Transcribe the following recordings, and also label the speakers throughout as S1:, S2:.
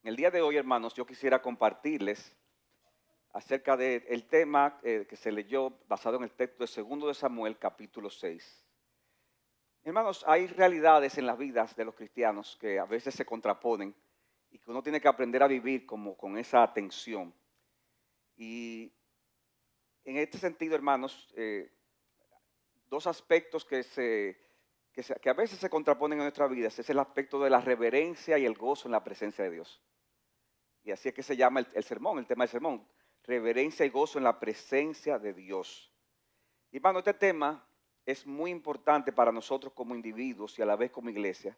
S1: El día de hoy, hermanos, yo quisiera compartirles acerca del tema que se leyó basado en el texto de 2 de Samuel, capítulo 6. Hermanos, hay realidades en las vidas de los cristianos que a veces se contraponen y que uno tiene que aprender a vivir como con esa tensión. Y en este sentido, hermanos, dos aspectos que a veces se contraponen en nuestras vidas es el aspecto de la reverencia y el gozo en la presencia de Dios. Y así es que se llama el sermón, el tema del sermón, reverencia y gozo en la presencia de Dios. Y hermano, este tema es muy importante para nosotros como individuos y a la vez como iglesia,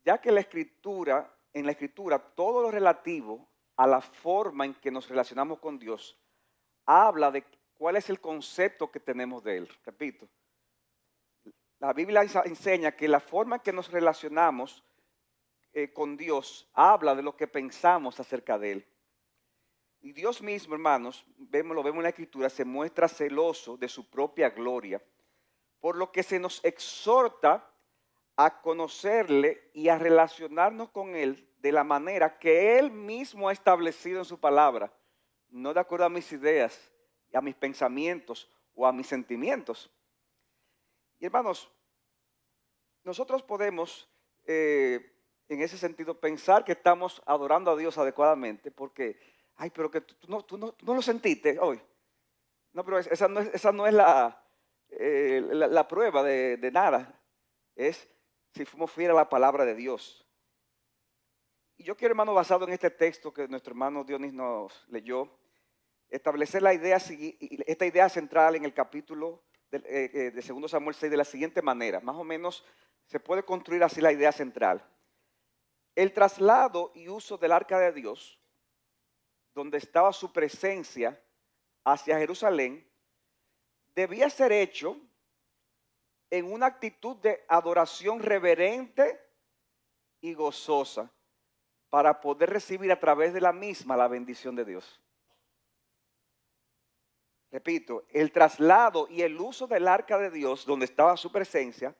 S1: ya que en la escritura, todo lo relativo a la forma en que nos relacionamos con Dios, habla de cuál es el concepto que tenemos de Él. Repito, la Biblia enseña que la forma en que nos relacionamos con Dios habla de lo que pensamos acerca de Él. Y Dios mismo, hermanos, lo vemos en la Escritura, se muestra celoso de su propia gloria, por lo que se nos exhorta a conocerle y a relacionarnos con Él de la manera que Él mismo ha establecido en su palabra, no de acuerdo a mis ideas, a mis pensamientos o a mis sentimientos. Y hermanos, nosotros podemos, en ese sentido, pensar que estamos adorando a Dios adecuadamente, porque, ay, pero que tú no lo sentiste hoy. No, pero esa no es la prueba de nada. Es si fuimos fieles a la palabra de Dios. Y yo quiero, hermano, basado en este texto que nuestro hermano Dionis nos leyó, establecer esta idea central en el capítulo de 2 Samuel 6 de la siguiente manera. Más o menos se puede construir así la idea central. El traslado y uso del arca de Dios, donde estaba su presencia hacia Jerusalén, debía ser hecho en una actitud de adoración reverente y gozosa para poder recibir a través de la misma la bendición de Dios. Repito, el traslado y el uso del arca de Dios, donde estaba su presencia,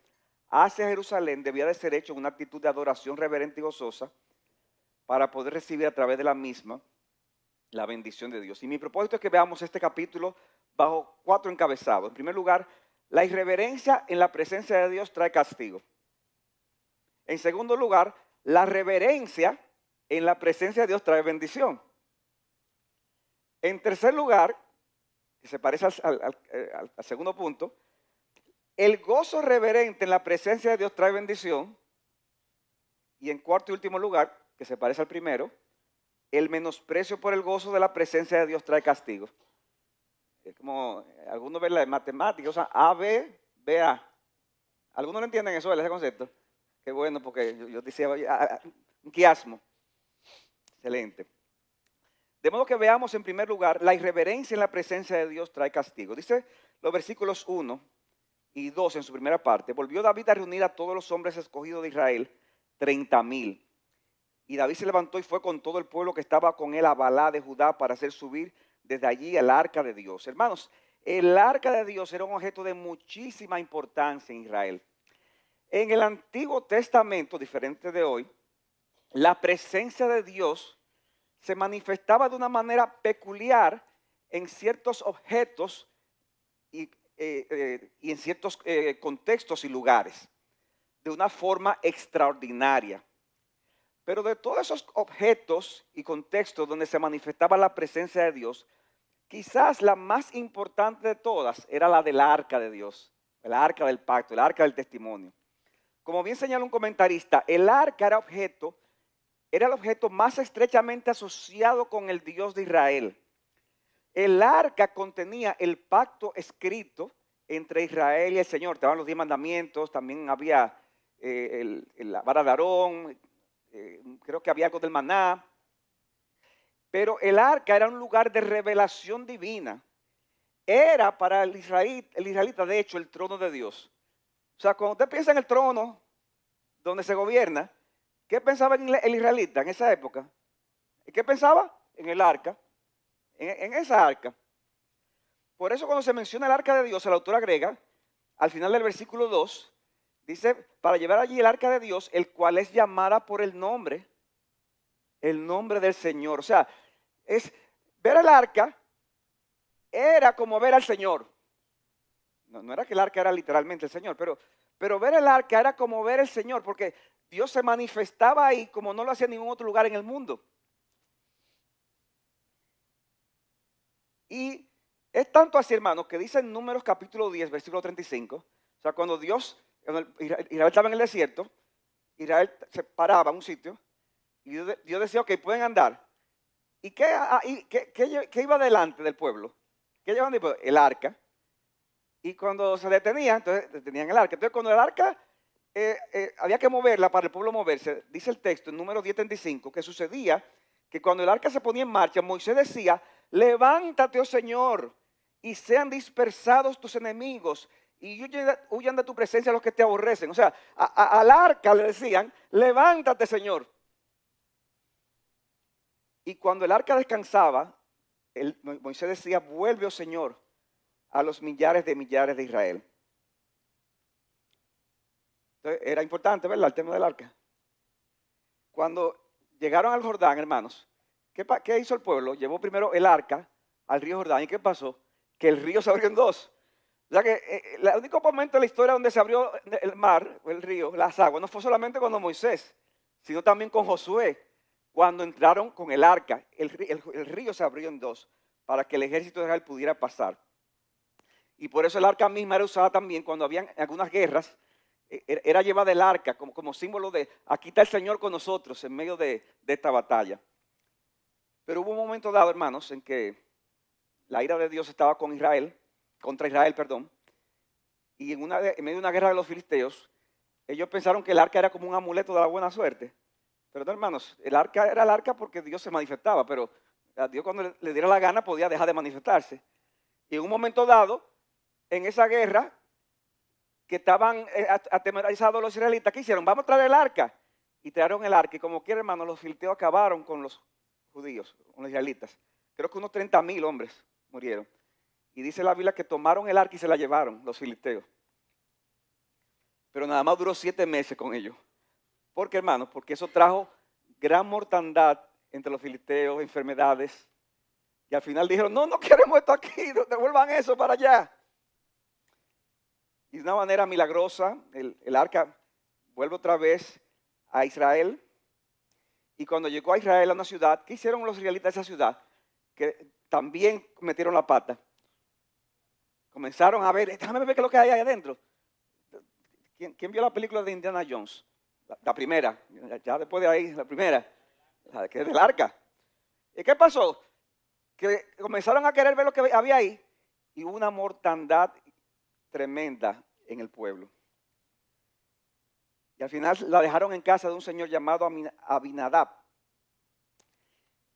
S1: hacia Jerusalén debía de ser hecho en una actitud de adoración reverente y gozosa para poder recibir a través de la misma la bendición de Dios. Y mi propósito es que veamos este capítulo bajo 4 encabezados. En primer lugar, la irreverencia en la presencia de Dios trae castigo. En segundo lugar, la reverencia en la presencia de Dios trae bendición. En tercer lugar, que se parece al segundo punto, el gozo reverente en la presencia de Dios trae bendición. Y en cuarto y último lugar, que se parece al primero, el menosprecio por el gozo de la presencia de Dios trae castigo. Es como algunos ven la de matemáticas, o sea, A, B, B, A. ¿Algunos no entienden eso, ese concepto? Qué bueno, porque yo decía, un quiasmo. Excelente. De modo que veamos en primer lugar, la irreverencia en la presencia de Dios trae castigo. Dice los versículos 1 y 2 en su primera parte. Volvió David a reunir a todos los hombres escogidos de Israel, 30,000. Y David se levantó y fue con todo el pueblo que estaba con él a Balá de Judá para hacer subir desde allí el arca de Dios. Hermanos, el arca de Dios era un objeto de muchísima importancia en Israel. En el Antiguo Testamento, diferente de hoy, la presencia de Dios se manifestaba de una manera peculiar en ciertos objetos y en ciertos contextos y lugares, de una forma extraordinaria. Pero de todos esos objetos y contextos donde se manifestaba la presencia de Dios, quizás la más importante de todas era la del arca de Dios, el arca del pacto, el arca del testimonio. Como bien señala un comentarista, el arca era el objeto más estrechamente asociado con el Dios de Israel. El arca contenía el pacto escrito entre Israel y el Señor. Estaban los 10 mandamientos, también había la vara de Aarón, creo que había algo del maná. Pero el arca era un lugar de revelación divina. Era para el israelita, de hecho, el trono de Dios. O sea, cuando usted piensa en el trono donde se gobierna, ¿qué pensaba el israelita en esa época? ¿Qué pensaba? En el arca, en esa arca. Por eso cuando se menciona el arca de Dios, el autor agrega, al final del versículo 2, dice, para llevar allí el arca de Dios, el cual es llamada por el nombre el nombre del Señor. O sea, ver el arca era como ver al Señor. No era que el arca era literalmente el Señor, pero ver el arca era como ver el Señor, porque Dios se manifestaba ahí como no lo hacía en ningún otro lugar en el mundo. Y es tanto así, hermanos, que dice en Números capítulo 10, versículo 35, o sea, cuando Israel estaba en el desierto, Israel se paraba en un sitio y Dios decía, ok, pueden andar. ¿Y qué iba delante del pueblo? ¿Qué llevaban del pueblo? El arca. Y cuando se detenían, entonces detenían el arca. Entonces cuando el arca había que moverla para el pueblo moverse, dice el texto en Números 10:35, que sucedía que cuando el arca se ponía en marcha, Moisés decía, levántate, oh Señor, y sean dispersados tus enemigos, y huyan de tu presencia los que te aborrecen. O sea, al arca le decían, levántate, Señor. Y cuando el arca descansaba, Moisés decía, vuelve, oh Señor, a los millares de Israel. Entonces, era importante, ¿verdad?, el tema del arca. Cuando llegaron al Jordán, hermanos, ¿qué hizo el pueblo? Llevó primero el arca al río Jordán. ¿Y qué pasó? Que el río se abrió en dos. O sea que el único momento en la historia donde se abrió el mar, el río, las aguas, no fue solamente cuando Moisés, sino también con Josué. Cuando entraron con el arca, el río se abrió en dos para que el ejército de Israel pudiera pasar. Y por eso el arca misma era usada también cuando habían algunas guerras. Era llevada el arca como símbolo de aquí está el Señor con nosotros en medio de esta batalla. Pero hubo un momento dado, hermanos, en que la ira de Dios estaba contra Israel, y en medio de una guerra de los filisteos, ellos pensaron que el arca era como un amuleto de la buena suerte. Pero no, hermanos, el arca era el arca porque Dios se manifestaba, pero a Dios cuando le diera la gana podía dejar de manifestarse. Y en un momento dado, en esa guerra, que estaban atemorizados los israelitas, ¿qué hicieron? Vamos a traer el arca. Y trajeron el arca. Y como quiera, hermano, los filisteos acabaron con los judíos, con los israelitas. Creo que unos 30,000 hombres murieron. Y dice la Biblia que tomaron el arca y se la llevaron los filisteos. Pero nada más duró 7 meses con ellos. ¿Por qué, hermano? Porque eso trajo gran mortandad entre los filisteos, enfermedades. Y al final dijeron, no queremos esto aquí, devuelvan eso para allá. Y de una manera milagrosa, el arca vuelve otra vez a Israel. Y cuando llegó a Israel, a una ciudad, ¿qué hicieron los israelitas de esa ciudad? Que también metieron la pata. Comenzaron a ver, déjame ver qué es lo que hay ahí adentro. ¿Quién vio la película de Indiana Jones? La primera, ya después de ahí, la primera, la que es del arca. ¿Y qué pasó? Que comenzaron a querer ver lo que había ahí y hubo una mortandad tremenda en el pueblo. Y al final la dejaron en casa de un señor llamado Abinadab,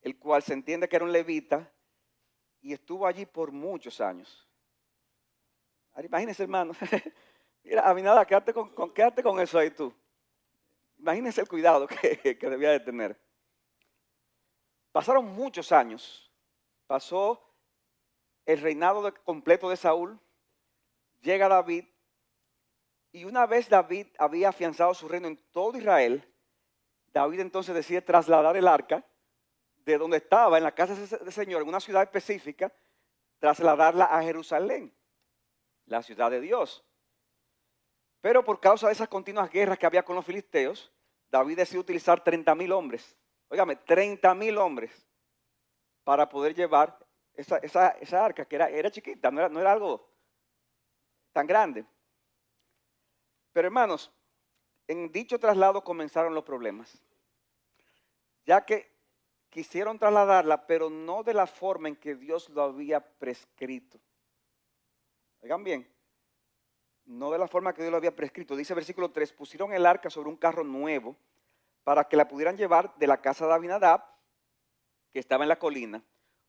S1: el cual se entiende que era un levita y estuvo allí por muchos años. Ahora, imagínense, hermano, mira, Abinadab, quédate con eso ahí tú. Imagínense el cuidado que debía de tener. Pasaron muchos años. Pasó el reinado completo de Saúl. Llega David. Y una vez David había afianzado su reino en todo Israel, David entonces decide trasladar el arca de donde estaba, en la casa del Señor, en una ciudad específica, trasladarla a Jerusalén, la ciudad de Dios. Pero por causa de esas continuas guerras que había con los filisteos, David decidió utilizar 30,000 hombres. Óigame, 30,000 hombres para poder llevar esa arca, que era chiquita, no era algo tan grande. Pero hermanos, en dicho traslado comenzaron los problemas, ya que quisieron trasladarla, pero no de la forma en que Dios lo había prescrito. Oigan bien, no de la forma que Dios lo había prescrito. Dice versículo 3, pusieron el arca sobre un carro nuevo para que la pudieran llevar de la casa de Abinadab, que estaba en la colina.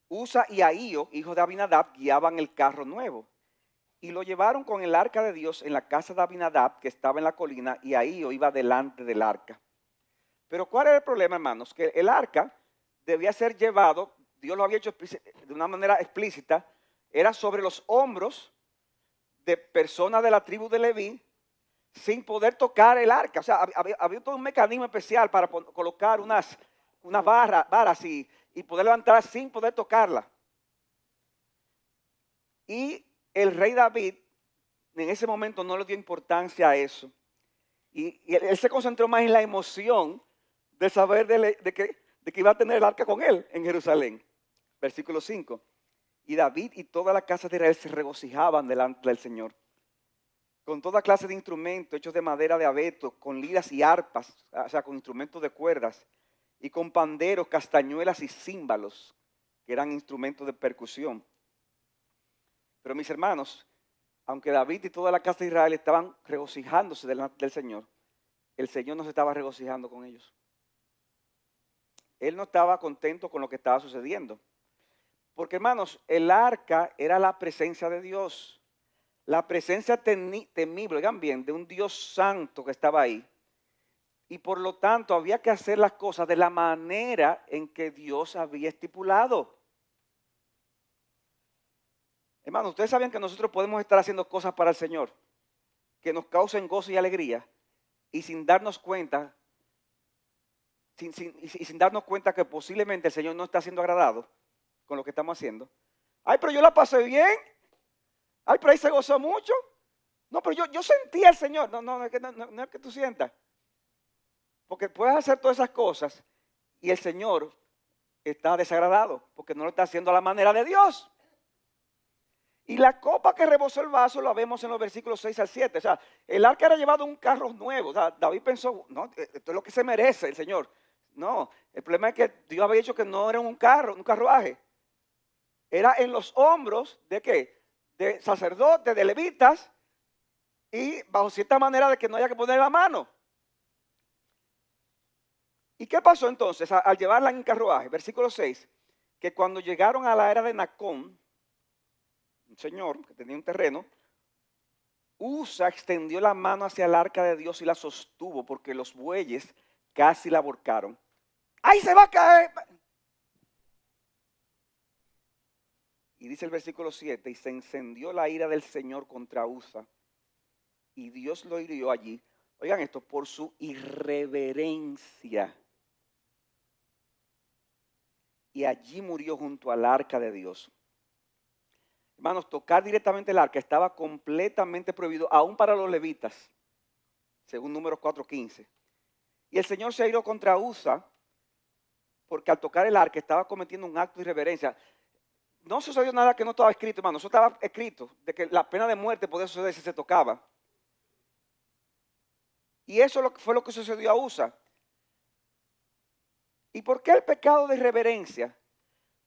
S1: Usa y Ahío, hijos de Abinadab, guiaban el carro nuevo. Y lo llevaron con el arca de Dios en la casa de Abinadab, que estaba en la colina, y Ahío iba delante del arca. Pero ¿cuál era el problema, hermanos? Que el arca debía ser llevado, Dios lo había hecho de una manera explícita, era sobre los hombros de personas de la tribu de Leví, sin poder tocar el arca. O sea, había todo un mecanismo especial para colocar una barra así y poder levantarla sin poder tocarla. Y el rey David en ese momento no le dio importancia a eso. Y él se concentró más en la emoción de saber de que iba a tener el arca con él en Jerusalén. Versículo 5. Y David y toda la casa de Israel se regocijaban delante del Señor, con toda clase de instrumentos hechos de madera de abeto, con liras y arpas, o sea, con instrumentos de cuerdas, y con panderos, castañuelas y címbalos, que eran instrumentos de percusión. Pero mis hermanos, aunque David y toda la casa de Israel estaban regocijándose delante del Señor, el Señor no se estaba regocijando con ellos. Él no estaba contento con lo que estaba sucediendo. Porque hermanos, el arca era la presencia de Dios. La presencia temible, oigan bien, de un Dios santo que estaba ahí. Y por lo tanto había que hacer las cosas de la manera en que Dios había estipulado. Hermanos, ustedes sabían que nosotros podemos estar haciendo cosas para el Señor que nos causen gozo y alegría y sin darnos cuenta, sin darnos cuenta que posiblemente el Señor no está siendo agradado con lo que estamos haciendo. Ay, pero yo la pasé bien. Ay, pero ahí se gozó mucho. No, pero yo sentí al Señor. No es que tú sientas. Porque puedes hacer todas esas cosas y el Señor está desagradado porque no lo está haciendo a la manera de Dios. Y la copa que rebosó el vaso la vemos en los versículos 6 al 7. O sea, el arca era llevado un carro nuevo. O sea, David pensó, no, esto es lo que se merece el Señor. No, el problema es que Dios había dicho que no era un carruaje. Era en los hombros de ¿qué? De sacerdotes, de levitas, y bajo cierta manera de que no haya que poner la mano. ¿Y qué pasó entonces al llevarla en carruaje? Versículo 6, que cuando llegaron a la era de Nacón, un señor que tenía un terreno, Usa extendió la mano hacia el arca de Dios y la sostuvo porque los bueyes casi la volcaron. ¡Ahí se va a caer! Y dice el versículo 7, y se encendió la ira del Señor contra Usa, y Dios lo hirió allí. Oigan esto, por su irreverencia. Y allí murió junto al arca de Dios. Hermanos, tocar directamente el arca estaba completamente prohibido, aún para los levitas, según Números 4:15. Y el Señor se iró contra Usa, porque al tocar el arca estaba cometiendo un acto de irreverencia. No sucedió nada que no estaba escrito, hermano. Eso estaba escrito, de que la pena de muerte podía suceder si se tocaba. Y eso fue lo que sucedió a Usa. ¿Y por qué el pecado de irreverencia?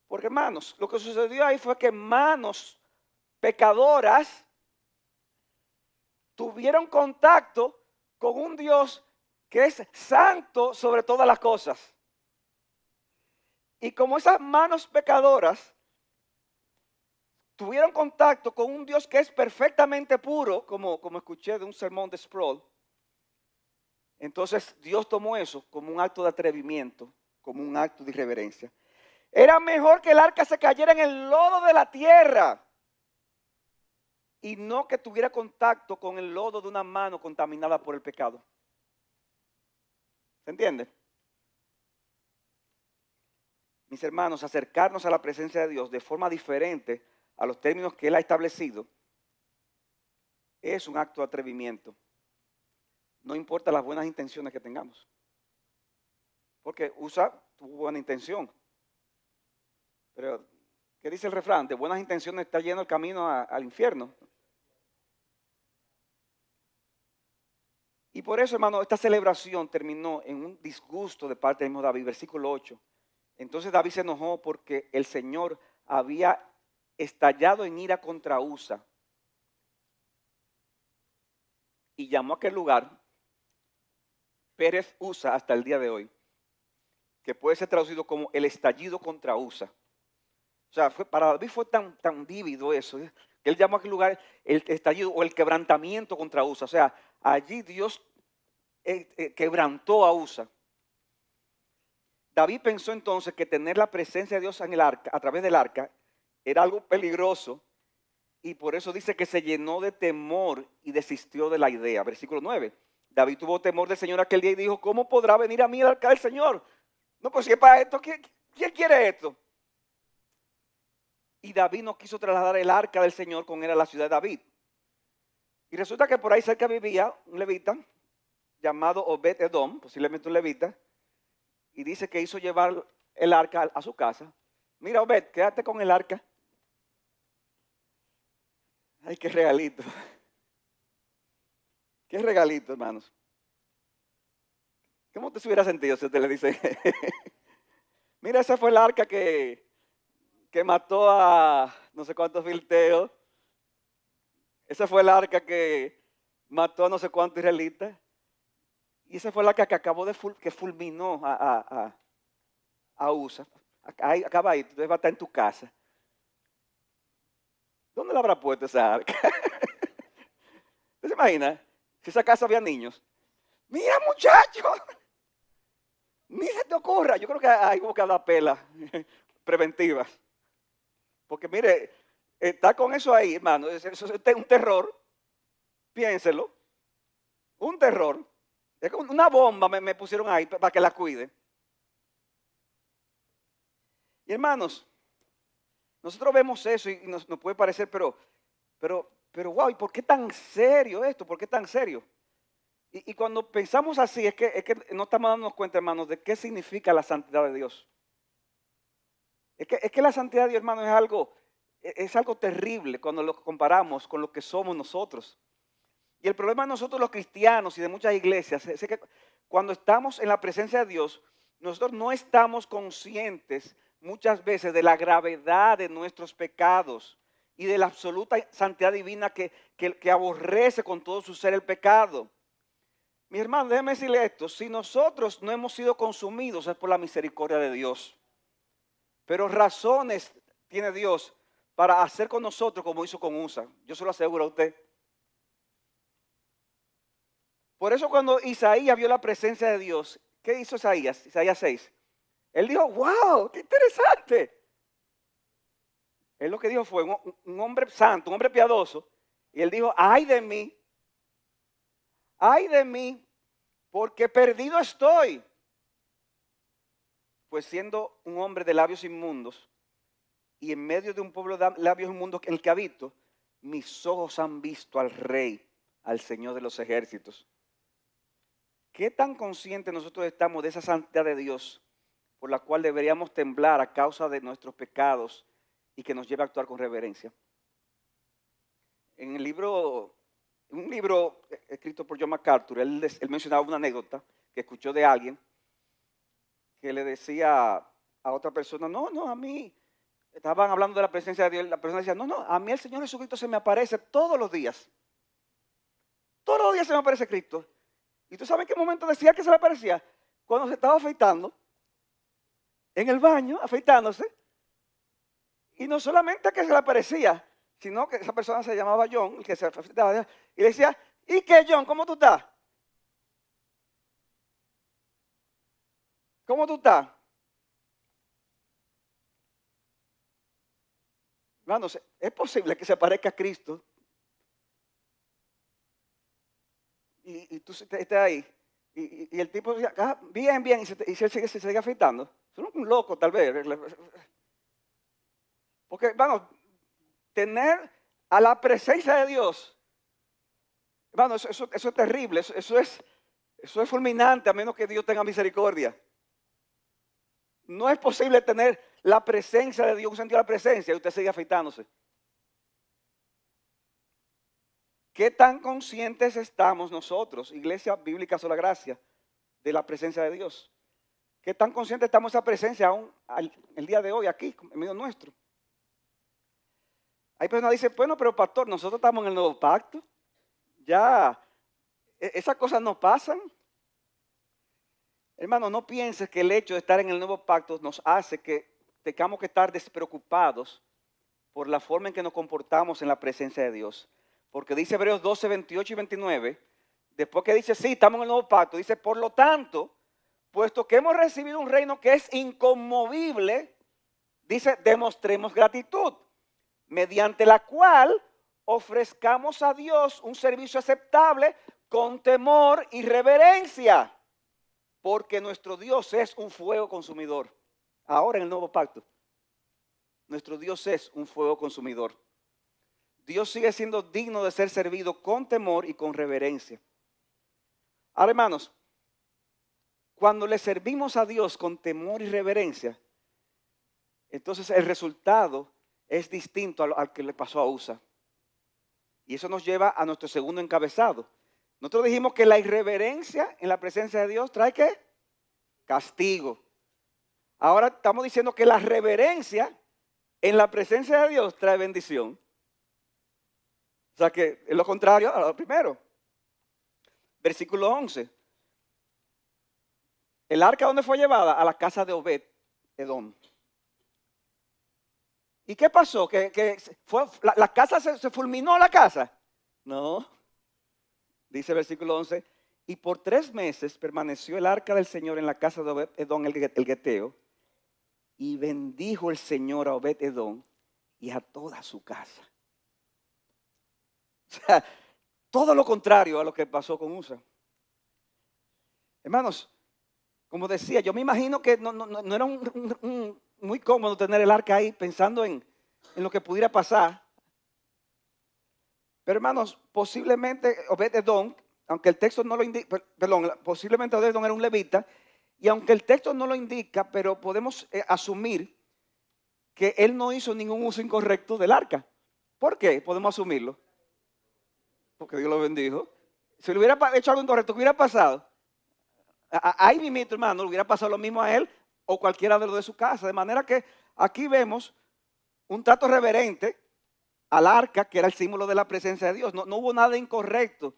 S1: Porque, hermanos, lo que sucedió ahí fue que manos pecadoras tuvieron contacto con un Dios que es santo sobre todas las cosas. Y como esas manos pecadoras tuvieron contacto con un Dios que es perfectamente puro, como escuché de un sermón de Sproul, entonces Dios tomó eso como un acto de atrevimiento, como un acto de irreverencia. Era mejor que el arca se cayera en el lodo de la tierra y no que tuviera contacto con el lodo de una mano contaminada por el pecado. ¿Se entiende? Mis hermanos, acercarnos a la presencia de Dios de forma diferente a los términos que Él ha establecido es un acto de atrevimiento. No importa las buenas intenciones que tengamos. Porque Usa tuvo buena intención. Pero, ¿qué dice el refrán? De buenas intenciones está lleno el camino al infierno. Y por eso, hermano, esta celebración terminó en un disgusto de parte del mismo David. Versículo 8. Entonces David se enojó porque el Señor había estallado en ira contra Usa. Y llamó a aquel lugar Pérez Usa hasta el día de hoy, que puede ser traducido como el estallido contra Usa. O sea, para David fue tan vívido eso, que él llamó a aquel lugar el estallido o el quebrantamiento contra Usa. O sea, allí Dios quebrantó a Usa. David pensó entonces que tener la presencia de Dios en el arca, a través del arca, era algo peligroso, y por eso dice que se llenó de temor y desistió de la idea. Versículo 9. David tuvo temor del Señor aquel día y dijo, ¿cómo podrá venir a mí el arca del Señor? No, pues si es para esto, ¿quién quiere esto? Y David no quiso trasladar el arca del Señor con él a la ciudad de David. Y resulta que por ahí cerca vivía un levita llamado Obed Edom, posiblemente un levita, y dice que hizo llevar el arca a su casa. Mira, Obed, quédate con el arca. Ay, qué regalito. Qué regalito, hermanos. ¿Cómo te se hubiera sentido si usted le dice, mira, esa fue el arca que mató a no sé cuántos filisteos? Esa fue el arca que mató a no sé cuántos israelitas. Y esa fue la que acabó que fulminó a USA. Acaba ahí, entonces va a estar en tu casa. ¿Dónde le habrá puesto esa arca? ¿Usted se imagina? Si esa casa había niños. Mira, muchacho, ni se te ocurra. Yo creo que hay como que dar pelas preventivas. Porque mire, está con eso ahí, hermano. Eso es un terror. Piénselo. Un terror. Es como una bomba me pusieron ahí para que la cuide. Y hermanos, nosotros vemos eso y nos puede parecer, pero wow, ¿y por qué tan serio esto? ¿Por qué tan serio? Y cuando pensamos así, es que no estamos dándonos cuenta, hermanos, de qué significa la santidad de Dios. Es que la santidad de Dios, hermano, es algo terrible cuando lo comparamos con lo que somos nosotros. Y el problema de nosotros los cristianos y de muchas iglesias es que cuando estamos en la presencia de Dios, nosotros no estamos conscientes muchas veces de la gravedad de nuestros pecados y de la absoluta santidad divina que aborrece con todo su ser el pecado. Mi hermano, déjeme decirle esto, si nosotros no hemos sido consumidos es por la misericordia de Dios. Pero razones tiene Dios para hacer con nosotros como hizo con Usa. Yo se lo aseguro a usted. Por eso cuando Isaías vio la presencia de Dios, ¿qué hizo Isaías? Isaías 6. Él dijo, wow, qué interesante. Él lo que dijo fue un hombre santo, un hombre piadoso. Y él dijo, ay de mí, porque perdido estoy. Pues siendo un hombre de labios inmundos y en medio de un pueblo de labios inmundos en el que habito, mis ojos han visto al Rey, al Señor de los ejércitos. ¿Qué tan conscientes nosotros estamos de esa santidad de Dios por la cual deberíamos temblar a causa de nuestros pecados y que nos lleve a actuar con reverencia? En un libro escrito por John MacArthur, él mencionaba una anécdota que escuchó de alguien que le decía a otra persona, no, a mí, estaban hablando de la presencia de Dios, la persona decía, no, a mí el Señor Jesucristo se me aparece todos los días. Todos los días se me aparece Cristo. ¿Y tú sabes en qué momento decía que se le aparecía? Cuando se estaba afeitando, en el baño, afeitándose. Y no solamente que se le aparecía, sino que esa persona se llamaba John, el que se afeitaba, y le decía, ¿y qué, John? ¿Cómo tú estás? ¿Cómo tú estás? Hermanos, es posible que se aparezca Cristo y tú estés ahí. Y el tipo decía, bien, y se sigue afeitando. Es un loco tal vez. Porque, vamos, tener a la presencia de Dios, hermano, eso es terrible, eso es fulminante a menos que Dios tenga misericordia. No es posible tener la presencia de Dios, un sentido de la presencia y usted sigue afeitándose. ¿Qué tan conscientes estamos nosotros, Iglesia Bíblica Sola Gracia, de la presencia de Dios? ¿Qué tan conscientes estamos de esa presencia aún el día de hoy aquí, en medio nuestro? Hay personas que dicen, bueno, pero pastor, nosotros estamos en el nuevo pacto. Ya, esas cosas no pasan. Hermano, no pienses que el hecho de estar en el nuevo pacto nos hace que tengamos que estar despreocupados por la forma en que nos comportamos en la presencia de Dios. Porque dice Hebreos 12, 28 y 29, después que dice, sí, estamos en el nuevo pacto, dice, por lo tanto, puesto que hemos recibido un reino que es inconmovible, dice, demostremos gratitud, mediante la cual ofrezcamos a Dios un servicio aceptable con temor y reverencia. Porque nuestro Dios es un fuego consumidor. Ahora en el nuevo pacto, nuestro Dios es un fuego consumidor. Dios sigue siendo digno de ser servido con temor y con reverencia. Ahora, hermanos, cuando le servimos a Dios con temor y reverencia, entonces el resultado es distinto al que le pasó a Usa. Y eso nos lleva a nuestro segundo encabezado. Nosotros dijimos que la irreverencia en la presencia de Dios trae ¿qué? Castigo. Ahora estamos diciendo que la reverencia en la presencia de Dios trae bendición. O sea que es lo contrario a lo primero. Versículo 11. El arca, ¿dónde fue llevada? A la casa de Obed Edom. ¿Y qué pasó? ¿Que la casa se fulminó la casa? No. Dice el versículo 11. Y por 3 meses permaneció el arca del Señor en la casa de Obed Edom el Geteo. Y bendijo el Señor a Obed Edom y a toda su casa. O sea, todo lo contrario a lo que pasó con Usa. Hermanos, como decía, yo me imagino que no era muy cómodo tener el arca ahí pensando en lo que pudiera pasar. Pero hermanos, posiblemente Obed Edom, aunque el texto no lo indica, posiblemente Obed Edom era un levita, y aunque el texto no lo indica, pero podemos asumir que él no hizo ningún uso incorrecto del arca. ¿Por qué? Podemos asumirlo. Porque Dios lo bendijo. Si le hubiera hecho algo incorrecto, ¿qué hubiera pasado? Ahí mismo, hermano, le hubiera pasado lo mismo a él o cualquiera de los de su casa. De manera que aquí vemos un trato reverente al arca, que era el símbolo de la presencia de Dios. No hubo nada incorrecto.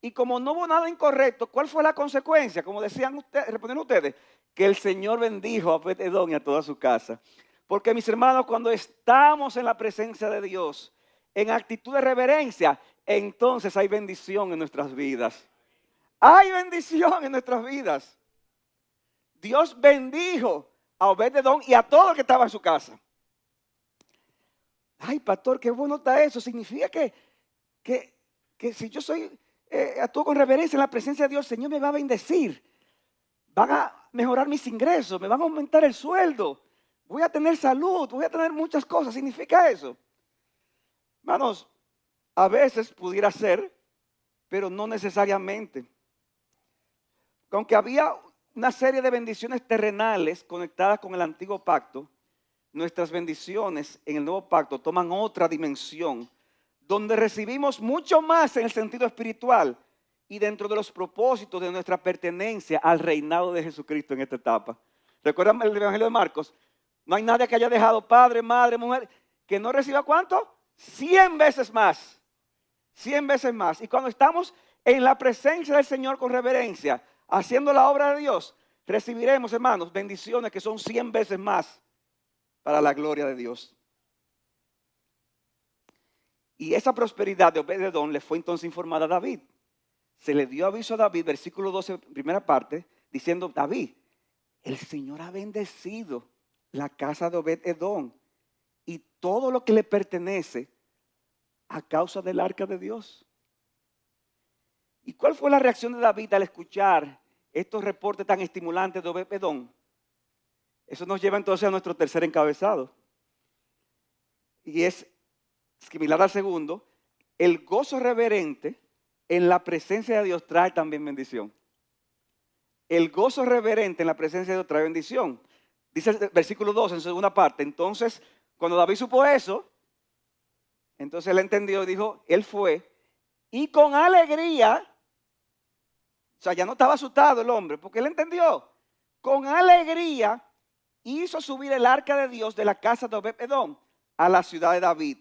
S1: Y como no hubo nada incorrecto, ¿cuál fue la consecuencia? Como decían ustedes, respondieron ustedes, que el Señor bendijo a Obed Edom y a toda su casa. Porque mis hermanos, cuando estamos en la presencia de Dios, en actitud de reverencia, entonces hay bendición en nuestras vidas. Hay bendición en nuestras vidas. Dios bendijo a Obed Edom y a todo el que estaba en su casa. Ay, pastor, qué bueno está eso. Significa que si yo actúo con reverencia en la presencia de Dios, el Señor me va a bendecir. Van a mejorar mis ingresos, me van a aumentar el sueldo. Voy a tener salud, voy a tener muchas cosas. ¿Significa eso? Hermanos, a veces pudiera ser, pero no necesariamente. Aunque había una serie de bendiciones terrenales conectadas con el antiguo pacto, nuestras bendiciones en el nuevo pacto toman otra dimensión, donde recibimos mucho más en el sentido espiritual y dentro de los propósitos de nuestra pertenencia al reinado de Jesucristo en esta etapa. ¿Recuerdan el Evangelio de Marcos? No hay nadie que haya dejado padre, madre, mujer, que no reciba ¿cuánto? 100 veces más. 100 veces más. Y cuando estamos en la presencia del Señor con reverencia, haciendo la obra de Dios, recibiremos, hermanos, bendiciones que son 100 veces más para la gloria de Dios. Y esa prosperidad de Obed Edom le fue entonces informada a David. Se le dio aviso a David, versículo 12, primera parte, diciendo: David, el Señor ha bendecido la casa de Obed Edom y todo lo que le pertenece a causa del arca de Dios. ¿Y cuál fue la reacción de David al escuchar estos reportes tan estimulantes de Obed Edom? Eso nos lleva entonces a nuestro tercer encabezado. Y es similar al segundo. El gozo reverente en la presencia de Dios trae también bendición. El gozo reverente en la presencia de Dios trae bendición. Dice el versículo 2 en segunda parte. Entonces, cuando David supo eso, entonces él entendió y dijo, él fue y con alegría, o sea, ya no estaba asustado el hombre, porque él entendió, con alegría hizo subir el arca de Dios de la casa de Obed Edom a la ciudad de David.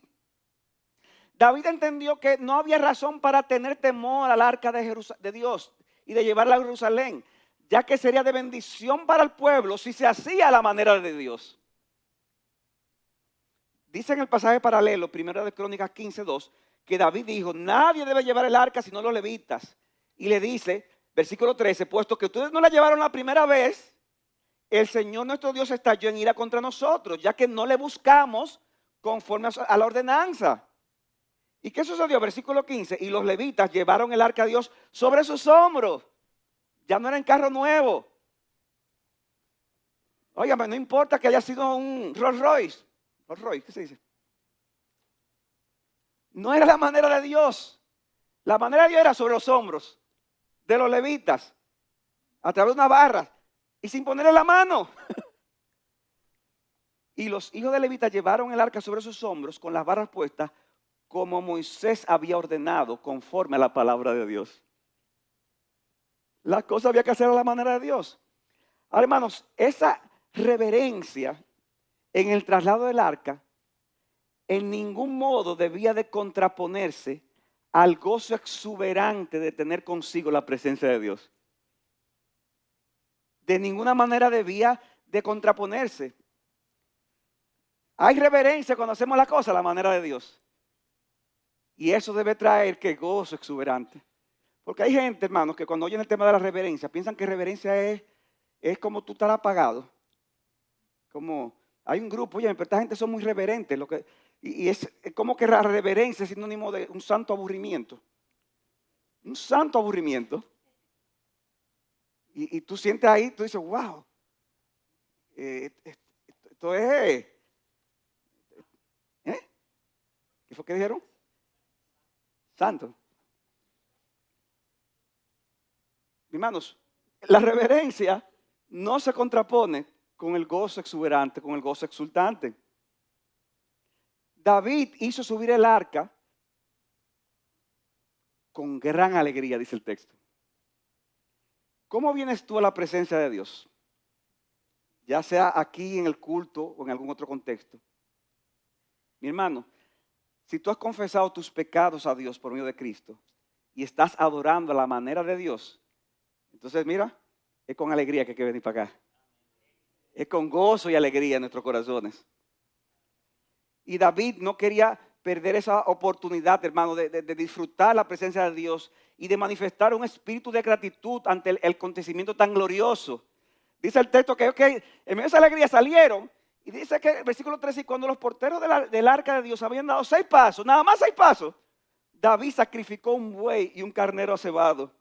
S1: David entendió que no había razón para tener temor al arca de Dios y de llevarla a Jerusalén, ya que sería de bendición para el pueblo si se hacía a la manera de Dios. Dice en el pasaje paralelo, 1 de Crónicas 15:2, que David dijo, nadie debe llevar el arca sino los levitas. Y le dice, versículo 13, puesto que ustedes no la llevaron la primera vez, el Señor nuestro Dios estalló en ira contra nosotros, ya que no le buscamos conforme a la ordenanza. ¿Y qué sucedió? Versículo 15, y los levitas llevaron el arca de Dios sobre sus hombros. Ya no era en carro nuevo, Óigame, no importa que haya sido un Rolls Royce. Rolls Royce, ¿qué se dice? No era la manera de Dios. La manera de Dios era sobre los hombros de los levitas, a través de una barra y sin ponerle la mano. Y los hijos de Levita llevaron el arca sobre sus hombros con las barras puestas, como Moisés había ordenado, conforme a la palabra de Dios. La cosa había que hacer a la manera de Dios. Ahora, hermanos, esa reverencia en el traslado del arca en ningún modo debía de contraponerse al gozo exuberante de tener consigo la presencia de Dios. De ninguna manera debía de contraponerse. Hay reverencia cuando hacemos la cosa a la manera de Dios. Y eso debe traer que gozo exuberante. Porque hay gente, hermanos, que cuando oyen el tema de la reverencia, piensan que reverencia es como tú estar apagado. Como hay un grupo, oye, pero esta gente son muy reverentes. Y es como que la reverencia es sinónimo de un santo aburrimiento. Un santo aburrimiento. Y tú sientes ahí, tú dices, wow, esto es, ¿qué fue que dijeron? Santo. Hermanos, la reverencia no se contrapone con el gozo exuberante, con el gozo exultante. David hizo subir el arca con gran alegría, dice el texto. ¿Cómo vienes tú a la presencia de Dios? Ya sea aquí en el culto o en algún otro contexto. Mi hermano, si tú has confesado tus pecados a Dios por medio de Cristo y estás adorando a la manera de Dios, entonces mira, es con alegría que hay que venir para acá. Es con gozo y alegría en nuestros corazones. Y David no quería perder esa oportunidad, hermano, de disfrutar la presencia de Dios y de manifestar un espíritu de gratitud ante el acontecimiento tan glorioso. Dice el texto que en medio de esa alegría salieron y dice que el versículo 13, y cuando los porteros del arca de Dios habían dado 6 pasos, nada más 6 pasos, David sacrificó un buey y un carnero cebado.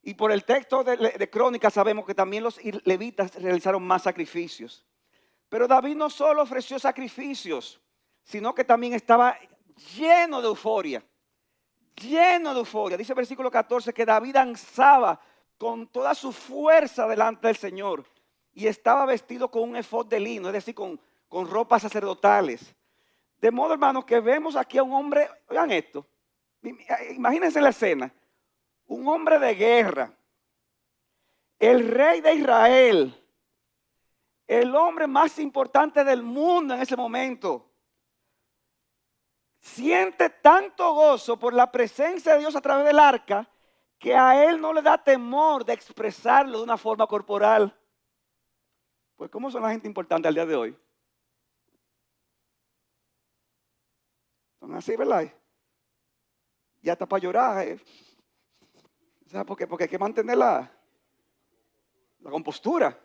S1: Y por el texto de Crónicas sabemos que también los levitas realizaron más sacrificios. Pero David no solo ofreció sacrificios, sino que también estaba lleno de euforia. Lleno de euforia. Dice el versículo 14 que David danzaba con toda su fuerza delante del Señor. Y estaba vestido con un efod de lino, es decir, con ropas sacerdotales. De modo, hermanos, que vemos aquí a un hombre, oigan esto, imagínense la escena. Un hombre de guerra, el rey de Israel, el hombre más importante del mundo en ese momento, siente tanto gozo por la presencia de Dios a través del arca que a él no le da temor de expresarlo de una forma corporal. Pues ¿cómo son la gente importante al día de hoy? Son así, ¿verdad? Ya está para llorar. O sea, porque hay que mantener la compostura.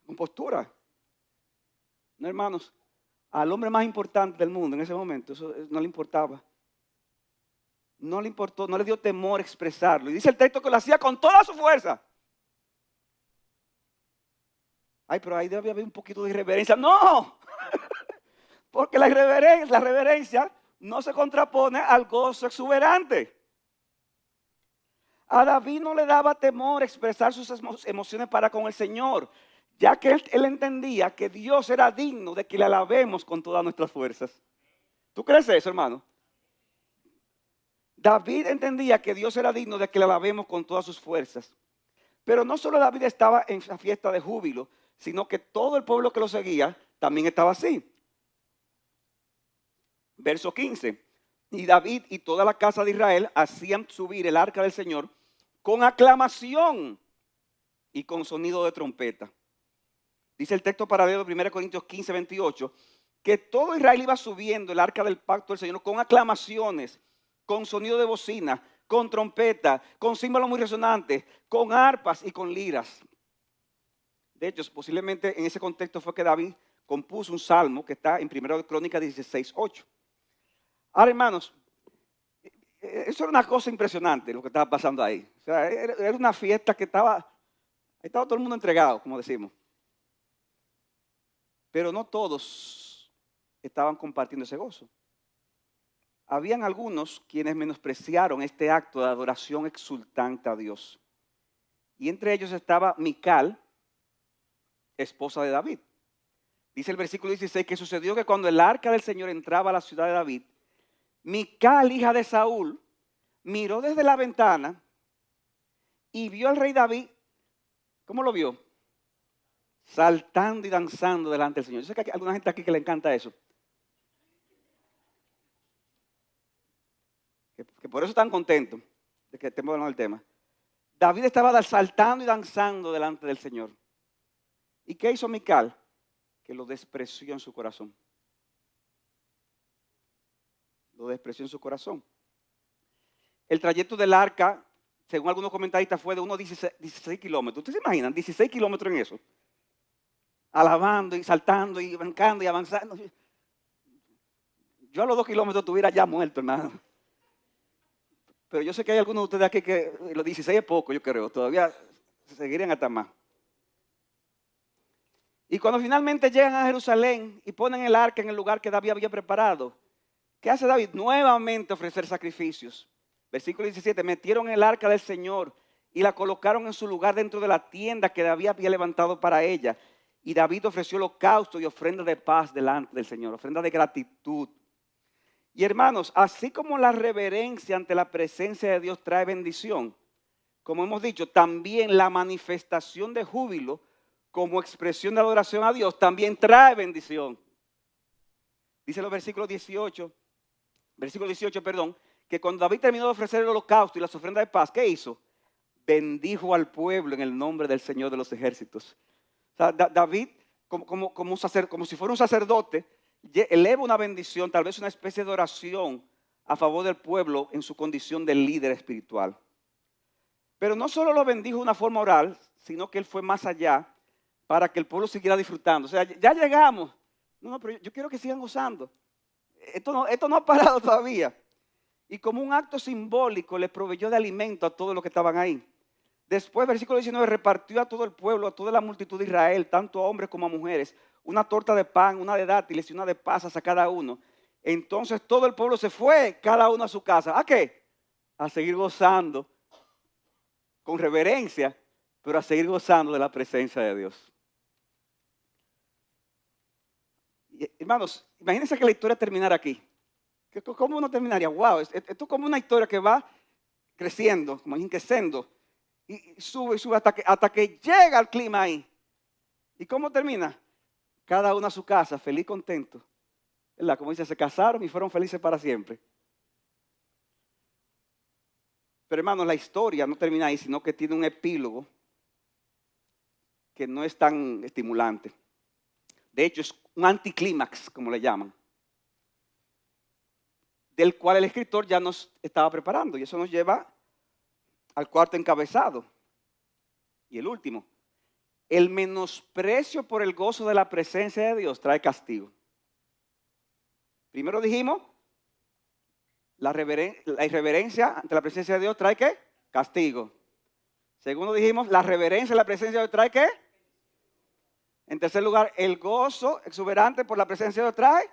S1: Compostura. No, hermanos, al hombre más importante del mundo en ese momento, eso no le importaba. No le importó, no le dio temor expresarlo. Y dice el texto que lo hacía con toda su fuerza. Ay, pero ahí debe haber un poquito de irreverencia. ¡No! Porque la reverencia no se contrapone al gozo exuberante. A David no le daba temor expresar sus emociones para con el Señor, ya que él entendía que Dios era digno de que le alabemos con todas nuestras fuerzas. ¿Tú crees eso, hermano? David entendía que Dios era digno de que le alabemos con todas sus fuerzas. Pero no solo David estaba en la fiesta de júbilo, sino que todo el pueblo que lo seguía también estaba así. Verso 15. Y David y toda la casa de Israel hacían subir el arca del Señor con aclamación y con sonido de trompeta. Dice el texto paralelo de 1 Corintios 15, 28, que todo Israel iba subiendo el arca del pacto del Señor con aclamaciones, con sonido de bocina, con trompeta, con címbalos muy resonantes, con arpas y con liras. De hecho, posiblemente en ese contexto fue que David compuso un salmo que está en 1 Crónicas 16, 8. Ahora, hermanos, eso era una cosa impresionante lo que estaba pasando ahí. O sea, era una fiesta que estaba Ahí estaba todo el mundo entregado, como decimos. Pero no todos estaban compartiendo ese gozo. Habían algunos quienes menospreciaron este acto de adoración exultante a Dios. Y entre ellos estaba Mical, esposa de David. Dice el versículo 16 que sucedió que cuando el arca del Señor entraba a la ciudad de David, Mical, hija de Saúl, miró desde la ventana y vio al rey David. ¿Cómo lo vio? Saltando y danzando delante del Señor. Yo sé que hay alguna gente aquí que le encanta eso. Que por eso están contentos de que estemos hablando del tema. David estaba saltando y danzando delante del Señor. ¿Y qué hizo Mical? Que lo despreció en su corazón. Lo despreció en su corazón. El trayecto del arca, según algunos comentaristas, fue de unos 16 kilómetros. ¿Ustedes se imaginan? 16 kilómetros en eso. Alabando y saltando y brincando y avanzando. Yo a los 2 kilómetros estuviera ya muerto, hermano. Pero yo sé que hay algunos de ustedes aquí que los 16 es poco, yo creo. Todavía seguirían hasta más. Y cuando finalmente llegan a Jerusalén y ponen el arca en el lugar que David había preparado, ¿qué hace David? Nuevamente ofrecer sacrificios. Versículo 17, metieron el arca del Señor y la colocaron en su lugar dentro de la tienda que David había levantado para ella. Y David ofreció holocausto y ofrenda de paz delante del Señor, ofrenda de gratitud. Y hermanos, así como la reverencia ante la presencia de Dios trae bendición, como hemos dicho, también la manifestación de júbilo como expresión de adoración a Dios también trae bendición. Dice los versículo 18, que cuando David terminó de ofrecer el holocausto y las ofrendas de paz, ¿qué hizo? Bendijo al pueblo en el nombre del Señor de los ejércitos. O sea, David, como si fuera un sacerdote, eleva una bendición, tal vez una especie de oración a favor del pueblo en su condición de líder espiritual. Pero no solo lo bendijo de una forma oral, sino que él fue más allá para que el pueblo siguiera disfrutando. O sea, ya llegamos. No, pero yo quiero que sigan gozando. Esto no ha parado todavía. Y como un acto simbólico le proveyó de alimento a todos los que estaban ahí. Después, versículo 19, repartió a todo el pueblo, a toda la multitud de Israel, tanto a hombres como a mujeres, una torta de pan, una de dátiles y una de pasas a cada uno. Entonces todo el pueblo se fue, cada uno a su casa. ¿A qué? A seguir gozando, con reverencia, pero a seguir gozando de la presencia de Dios. Y, hermanos, imagínense que la historia terminara aquí. ¿Cómo uno terminaría? Wow, esto es como una historia que va creciendo, como increciendo. Y sube hasta que llega el clima ahí. ¿Y cómo termina? Cada uno a su casa, feliz, contento. ¿Verdad? Como dice, se casaron y fueron felices para siempre. Pero hermanos, la historia no termina ahí, sino que tiene un epílogo que no es tan estimulante. De hecho, es un anticlímax, como le llaman, del cual el escritor ya nos estaba preparando. Y eso nos lleva al cuarto encabezado y el último. El menosprecio por el gozo de la presencia de Dios trae castigo. Primero dijimos, la irreverencia ante la presencia de Dios trae ¿qué? Castigo. Segundo dijimos, la reverencia a la presencia de Dios trae ¿qué? En tercer lugar, el gozo exuberante por la presencia de Dios trae.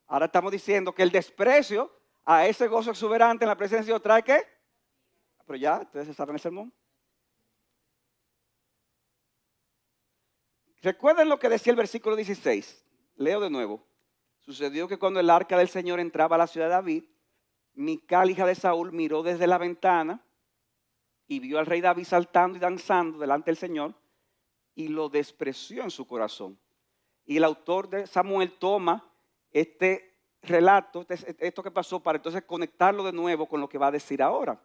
S1: Ahora estamos diciendo que el desprecio a ese gozo exuberante en la presencia de Dios trae ¿qué? Pero ya, ustedes saben el sermón. Recuerden lo que decía el versículo 16. Leo de nuevo. Sucedió que cuando el arca del Señor entraba a la ciudad de David, Mical, hija de Saúl, miró desde la ventana y vio al rey David saltando y danzando delante del Señor y lo despreció en su corazón. Y el autor de Samuel toma este relato, esto que pasó, para entonces conectarlo de nuevo con lo que va a decir ahora.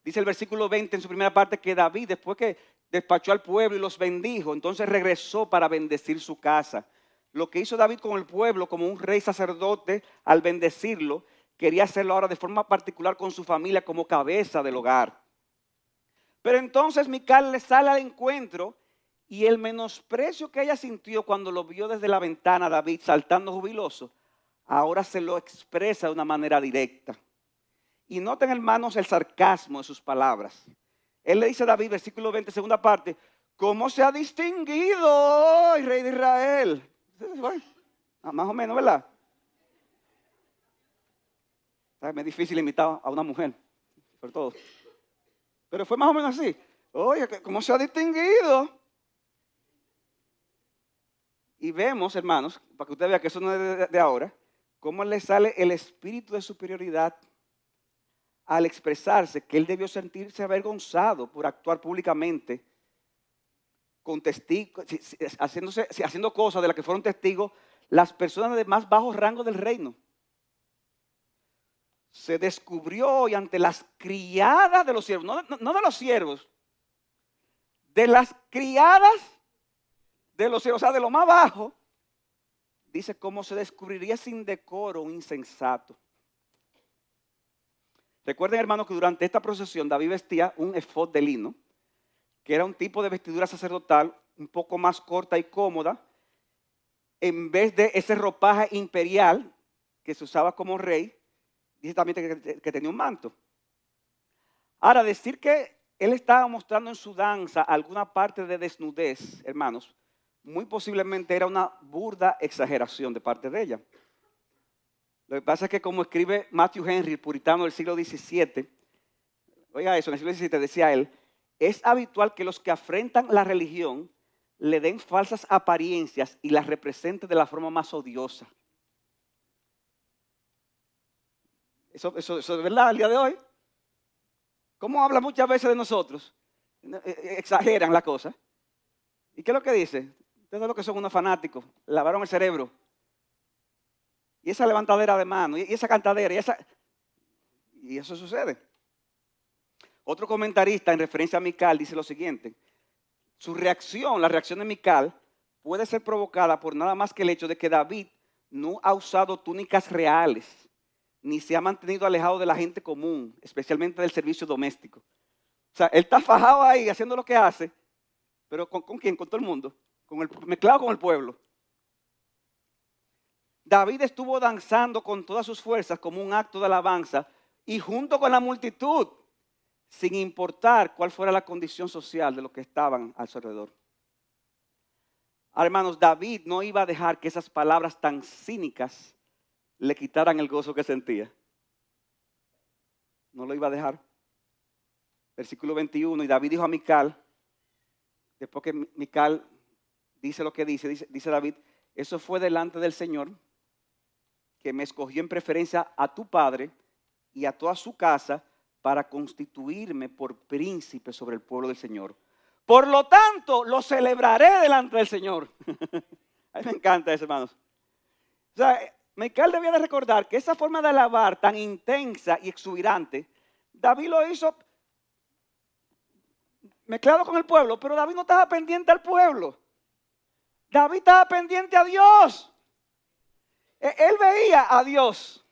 S1: Dice el versículo 20 en su primera parte que David, después que despachó al pueblo y los bendijo, entonces regresó para bendecir su casa. Lo que hizo David con el pueblo como un rey sacerdote al bendecirlo, quería hacerlo ahora de forma particular con su familia como cabeza del hogar. Pero entonces Mical le sale al encuentro y el menosprecio que ella sintió cuando lo vio desde la ventana a David saltando jubiloso, ahora se lo expresa de una manera directa. Y noten, hermanos, el sarcasmo de sus palabras. él le dice a David, versículo 20, segunda parte, ¿cómo se ha distinguido el rey de Israel? Bueno, más o menos, ¿verdad? Es difícil imitar a una mujer, sobre todo. Pero fue más o menos así. Oye, ¿cómo se ha distinguido? Y vemos, hermanos, para que usted vea que eso no es de ahora, cómo le sale el espíritu de superioridad al expresarse que él debió sentirse avergonzado por actuar públicamente con testigos, haciendo cosas de las que fueron testigos las personas de más bajo rango del reino. Se descubrió y ante las criadas de los siervos, no de los siervos, de las criadas de los siervos, o sea, de lo más bajo, dice cómo se descubriría sin decoro un insensato. Recuerden, hermanos, que durante esta procesión David vestía un efod de lino, que era un tipo de vestidura sacerdotal un poco más corta y cómoda, en vez de ese ropaje imperial que se usaba como rey. Dice también que tenía un manto. Ahora, decir que él estaba mostrando en su danza alguna parte de desnudez, hermanos, muy posiblemente era una burda exageración de parte de ella. Lo que pasa es que, como escribe Matthew Henry, el puritano del siglo XVII, oiga eso, en el siglo XVII decía él, es habitual que los que afrentan la religión le den falsas apariencias y las representen de la forma más odiosa. Eso es verdad al día de hoy. ¿Cómo habla muchas veces de nosotros? Exageran la cosa. ¿Y qué es lo que dice? Ustedes lo que son unos fanáticos, lavaron el cerebro. Y esa levantadera de mano, y esa cantadera, y eso sucede. Otro comentarista en referencia a Mical dice lo siguiente. Su reacción, la reacción de Mical, puede ser provocada por nada más que el hecho de que David no ha usado túnicas reales, ni se ha mantenido alejado de la gente común, especialmente del servicio doméstico. O sea, él está fajado ahí haciendo lo que hace, pero ¿con quién? Con todo el mundo, mezclado con el pueblo. David estuvo danzando con todas sus fuerzas como un acto de alabanza y junto con la multitud, sin importar cuál fuera la condición social de los que estaban a su alrededor. Ahora, hermanos, David no iba a dejar que esas palabras tan cínicas le quitaran el gozo que sentía. No lo iba a dejar. Versículo 21, y David dijo a Mical, después que Mical dice lo que dice David, eso fue delante del Señor, que me escogió en preferencia a tu padre y a toda su casa para constituirme por príncipe sobre el pueblo del Señor. Por lo tanto, lo celebraré delante del Señor. A mí me encanta eso, hermanos. O sea, Mical debía de recordar que esa forma de alabar tan intensa y exuberante, David lo hizo mezclado con el pueblo, pero David no estaba pendiente al pueblo. David estaba pendiente a Dios. Él veía a Dios.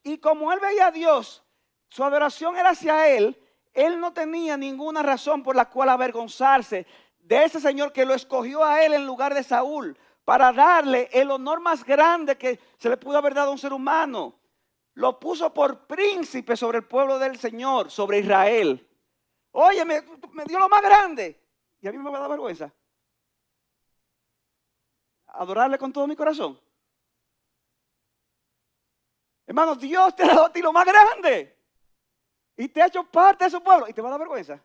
S1: Y como él veía a Dios, su adoración era hacia él. Él no tenía ninguna razón por la cual avergonzarse de ese Señor que lo escogió a él en lugar de Saúl, para darle el honor más grande que se le pudo haber dado a un ser humano. Lo puso por príncipe sobre el pueblo del Señor, sobre Israel. Oye, me dio lo más grande. Y a mí me va a dar vergüenza adorarle con todo mi corazón. Hermano, Dios te ha dado a ti lo más grande. Y te ha hecho parte de su pueblo. Y te va a dar vergüenza.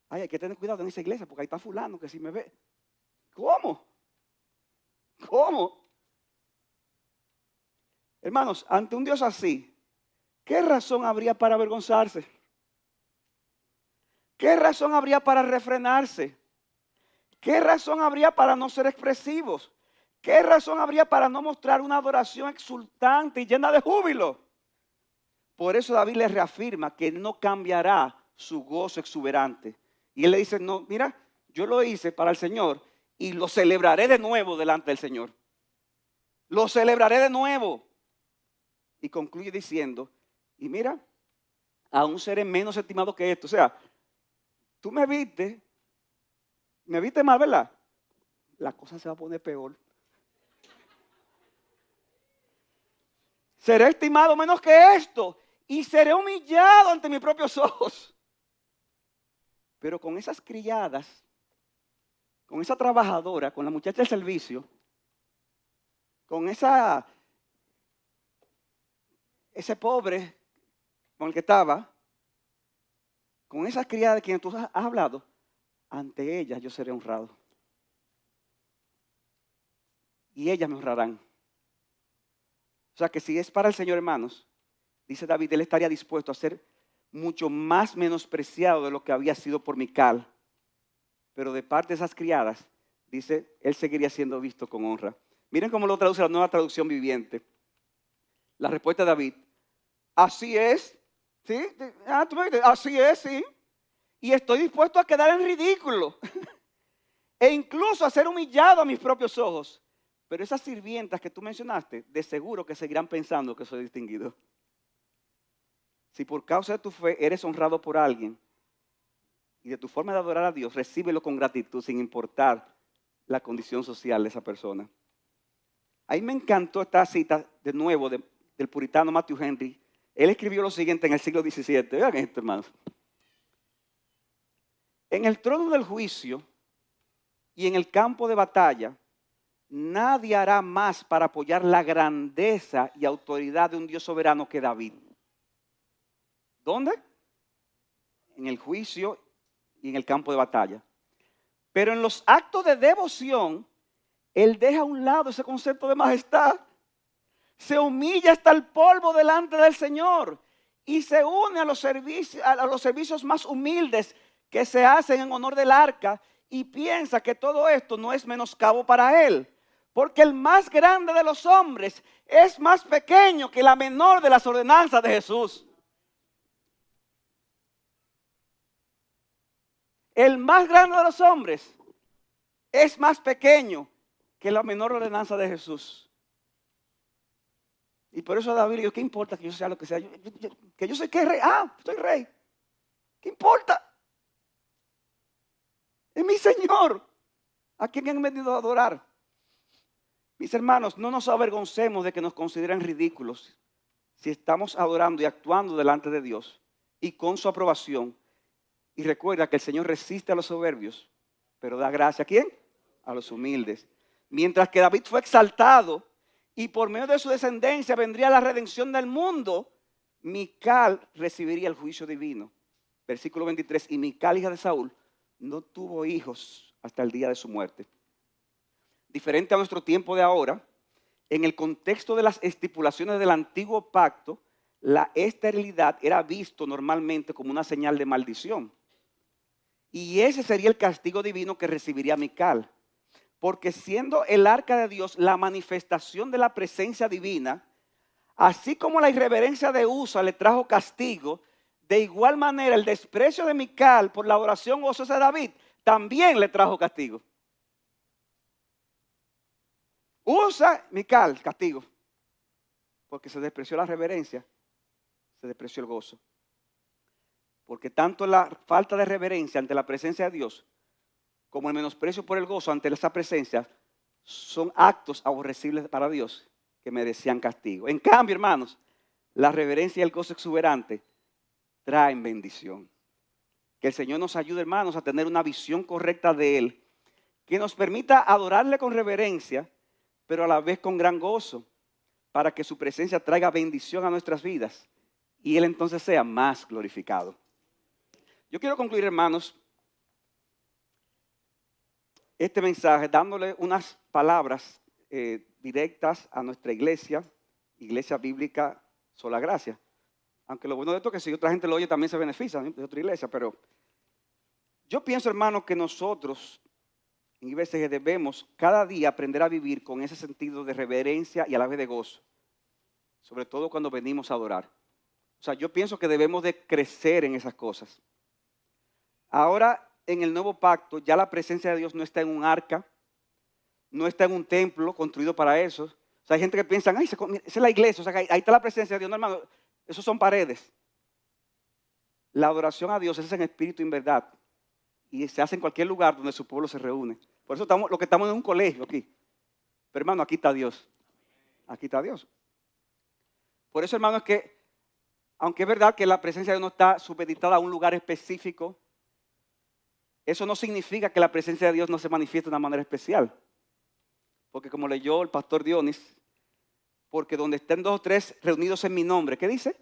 S1: Ay, hay que tener cuidado en esa iglesia porque ahí está fulano que si me ve. ¿Cómo? ¿Cómo? Hermanos, ante un Dios así, ¿qué razón habría para avergonzarse? ¿Qué razón habría para refrenarse? ¿Qué razón habría para no ser expresivos? ¿Qué razón habría para no mostrar una adoración exultante y llena de júbilo? Por eso David le reafirma que no cambiará su gozo exuberante. Y él le dice, no, mira, yo lo hice para el Señor y lo celebraré de nuevo delante del Señor. Lo celebraré de nuevo. Y concluye diciendo, y mira, aún seré menos estimado que esto. O sea, tú me viste mal, ¿verdad? La cosa se va a poner peor. Seré estimado menos que esto. y seré humillado ante mis propios ojos. Pero con esas criadas, con esa trabajadora, con la muchacha del servicio, con ese pobre con el que estaba, con esas criadas de quienes tú has hablado, ante ellas yo seré honrado. Y ellas me honrarán. O sea que si es para el Señor, hermanos, dice David, él estaría dispuesto a ser mucho más menospreciado de lo que había sido por Mical. Pero de parte de esas criadas, dice, él seguiría siendo visto con honra. Miren cómo lo traduce la Nueva Traducción Viviente. La respuesta de David, así es, ¿sí? Tú me dices, así es, sí. Y estoy dispuesto a quedar en ridículo. E incluso a ser humillado a mis propios ojos. Pero esas sirvientas que tú mencionaste, de seguro que seguirán pensando que soy distinguido. Si por causa de tu fe eres honrado por alguien y de tu forma de adorar a Dios, recíbelo con gratitud sin importar la condición social de esa persona. Ahí me encantó esta cita de nuevo del puritano Matthew Henry. Él escribió lo siguiente en el siglo XVII. Vean esto, hermanos. En el trono del juicio y en el campo de batalla, nadie hará más para apoyar la grandeza y autoridad de un Dios soberano que David. ¿Dónde? En el juicio y en el campo de batalla. Pero en los actos de devoción, él deja a un lado ese concepto de majestad. Se humilla hasta el polvo delante del Señor y se une a los servicios más humildes que se hacen en honor del arca y piensa que todo esto no es menoscabo para él. Porque el más grande de los hombres es más pequeño que la menor de las ordenanzas de Jesús. El más grande de los hombres es más pequeño que la menor ordenanza de Jesús. Y por eso a David le digo, ¿qué importa que yo sea lo que sea? Que yo soy que rey. Soy rey. ¿Qué importa? Es mi Señor, a quien han venido a adorar. Mis hermanos, no nos avergoncemos de que nos consideren ridículos si estamos adorando y actuando delante de Dios y con su aprobación. Y recuerda que el Señor resiste a los soberbios, pero da gracia ¿a quién? A los humildes. Mientras que David fue exaltado y por medio de su descendencia vendría la redención del mundo, Mical recibiría el juicio divino. Versículo 23, y Mical, hija de Saúl, no tuvo hijos hasta el día de su muerte. Diferente a nuestro tiempo de ahora, en el contexto de las estipulaciones del antiguo pacto, la esterilidad era visto normalmente como una señal de maldición. Y ese sería el castigo divino que recibiría Mical. Porque siendo el arca de Dios la manifestación de la presencia divina, así como la irreverencia de Usa le trajo castigo, de igual manera el desprecio de Mical por la adoración gozosa de David también le trajo castigo. Usa, Mical, castigo. Porque se despreció la reverencia, se despreció el gozo. Porque tanto la falta de reverencia ante la presencia de Dios como el menosprecio por el gozo ante esa presencia son actos aborrecibles para Dios que merecían castigo. En cambio, hermanos, la reverencia y el gozo exuberante traen bendición. Que el Señor nos ayude, hermanos, a tener una visión correcta de Él, que nos permita adorarle con reverencia, pero a la vez con gran gozo, para que su presencia traiga bendición a nuestras vidas y Él entonces sea más glorificado. Yo quiero concluir, hermanos, este mensaje dándole unas palabras directas a nuestra iglesia bíblica Sola Gracia. Aunque lo bueno de esto es que si otra gente lo oye también se beneficia de otra iglesia, pero yo pienso, hermano, que nosotros en IBCG debemos cada día aprender a vivir con ese sentido de reverencia y a la vez de gozo, sobre todo cuando venimos a adorar. O sea, yo pienso que debemos de crecer en esas cosas. Ahora, en el nuevo pacto, ya la presencia de Dios no está en un arca, no está en un templo construido para eso. O sea, hay gente que piensa, ay, esa es la iglesia, o sea, ahí está la presencia de Dios. No, hermano, esos son paredes. La adoración a Dios es en espíritu y en verdad. Y se hace en cualquier lugar donde su pueblo se reúne. Por eso estamos, lo que estamos en un colegio aquí. Pero hermano, aquí está Dios. Aquí está Dios. Por eso, hermano, es que aunque es verdad que la presencia de Dios no está supeditada a un lugar específico, eso no significa que la presencia de Dios no se manifieste de una manera especial. Porque como leyó el pastor Dionis, porque donde estén 2 o 3 reunidos en mi nombre, ¿qué dice?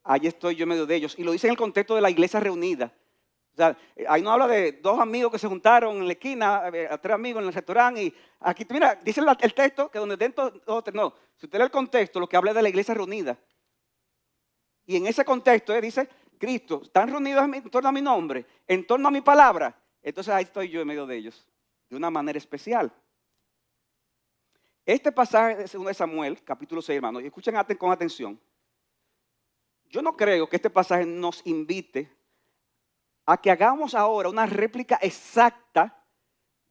S1: Allí estoy yo en medio de ellos. Y lo dice en el contexto de la iglesia reunida. O sea, ahí no habla de 2 amigos que se juntaron en la esquina, a 3 amigos en el restaurante. Y aquí, mira, dice el texto que donde dentro 2 o 3, no. Si usted lee el contexto, lo que habla es de la iglesia reunida. Y en ese contexto dice, Cristo, están reunidos en torno a mi nombre, en torno a mi palabra. Entonces ahí estoy yo en medio de ellos, de una manera especial. Este pasaje de 2 Samuel, capítulo 6, hermanos, y escuchen con atención. Yo no creo que este pasaje nos invite a que hagamos ahora una réplica exacta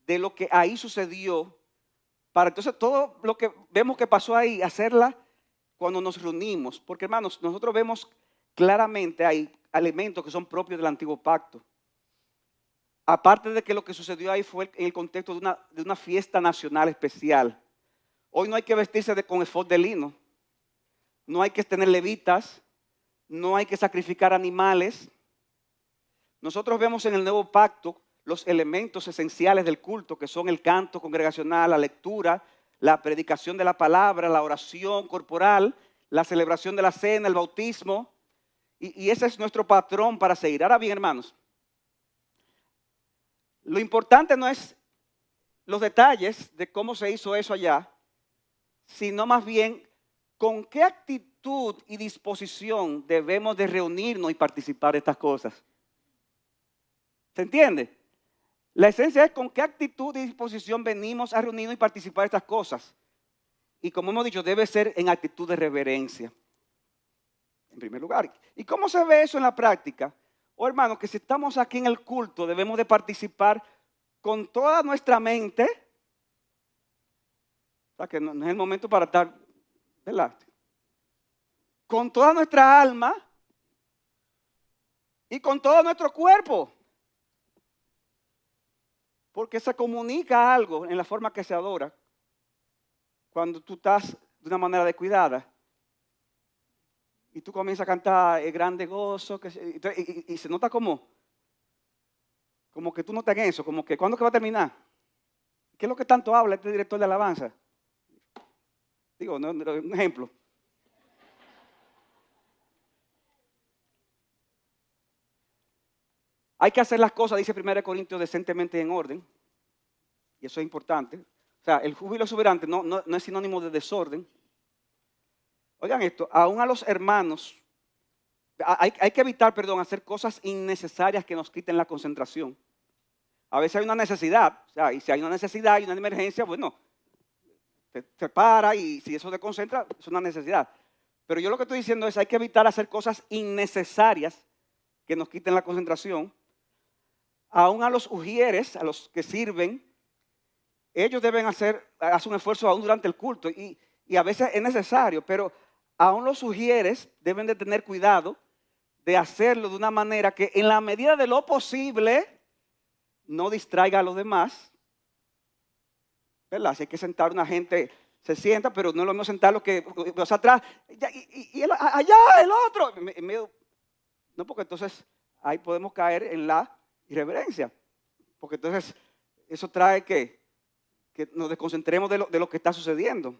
S1: de lo que ahí sucedió, para entonces todo lo que vemos que pasó ahí, hacerla cuando nos reunimos. Porque, hermanos, nosotros vemos claramente hay elementos que son propios del antiguo pacto. Aparte de que lo que sucedió ahí fue en el contexto de una fiesta nacional especial. Hoy no hay que vestirse con efod de lino, no hay que tener levitas, no hay que sacrificar animales. Nosotros vemos en el nuevo pacto los elementos esenciales del culto, que son el canto congregacional, la lectura, la predicación de la palabra, la oración corporal, la celebración de la cena, el bautismo. Y ese es nuestro patrón para seguir. Ahora bien, hermanos, lo importante no es los detalles de cómo se hizo eso allá, sino más bien con qué actitud y disposición debemos de reunirnos y participar de estas cosas. ¿Se entiende? La esencia es con qué actitud y disposición venimos a reunirnos y participar de estas cosas. Y como hemos dicho, debe ser en actitud de reverencia, en primer lugar. ¿Y cómo se ve eso en la práctica? Oh, hermano, que si estamos aquí en el culto, debemos de participar con toda nuestra mente. O sea, que no es el momento para estar, ¿verdad? Con toda nuestra alma y con todo nuestro cuerpo. Porque se comunica algo en la forma que se adora cuando tú estás de una manera descuidada. Y tú comienzas a cantar grande gozo, y se nota como que tú no estás en eso, como que ¿cuándo que va a terminar? ¿Qué es lo que tanto habla este director de alabanza? Digo, un ejemplo. Hay que hacer las cosas, dice 1 Corintios, decentemente y en orden. Y eso es importante. O sea, el júbilo exuberante no es sinónimo de desorden. Oigan esto, aún a los hermanos, hay que evitar, hacer cosas innecesarias que nos quiten la concentración. A veces hay una necesidad, o sea, y si hay una necesidad y una emergencia, bueno, te para y si eso te concentra, es una necesidad. Pero yo lo que estoy diciendo es hay que evitar hacer cosas innecesarias que nos quiten la concentración. Aún a los ujieres, a los que sirven, ellos deben hacer un esfuerzo aún durante el culto y a veces es necesario, pero aún los ujieres deben de tener cuidado de hacerlo de una manera que en la medida de lo posible no distraiga a los demás. ¿Verdad? Si hay que sentar a una gente, se sienta, pero no es lo mismo sentar los que los atrás, y allá el otro. No, porque entonces ahí podemos caer en la irreverencia. Porque entonces eso trae que nos desconcentremos de lo que está sucediendo.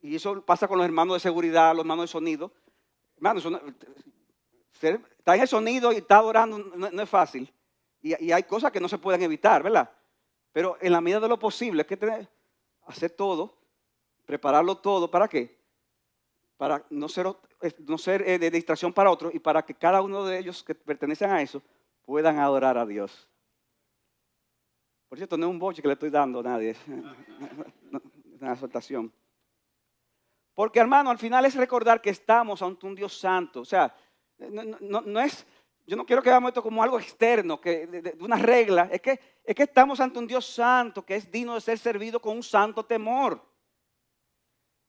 S1: Y eso pasa con los hermanos de seguridad, los hermanos de sonido. Hermanos, está en el sonido y está adorando, no es fácil. Y hay cosas que no se pueden evitar, ¿verdad? Pero en la medida de lo posible hay que hacer todo, prepararlo todo. ¿Para qué? Para no ser de distracción para otros y para que cada uno de ellos que pertenecen a eso puedan adorar a Dios. Por cierto, no es un boche que le estoy dando a nadie, es una exhortación. Porque, hermano, al final es recordar que estamos ante un Dios santo. O sea, no es, yo no quiero que veamos esto como algo externo, de una regla. Es que estamos ante un Dios santo que es digno de ser servido con un santo temor.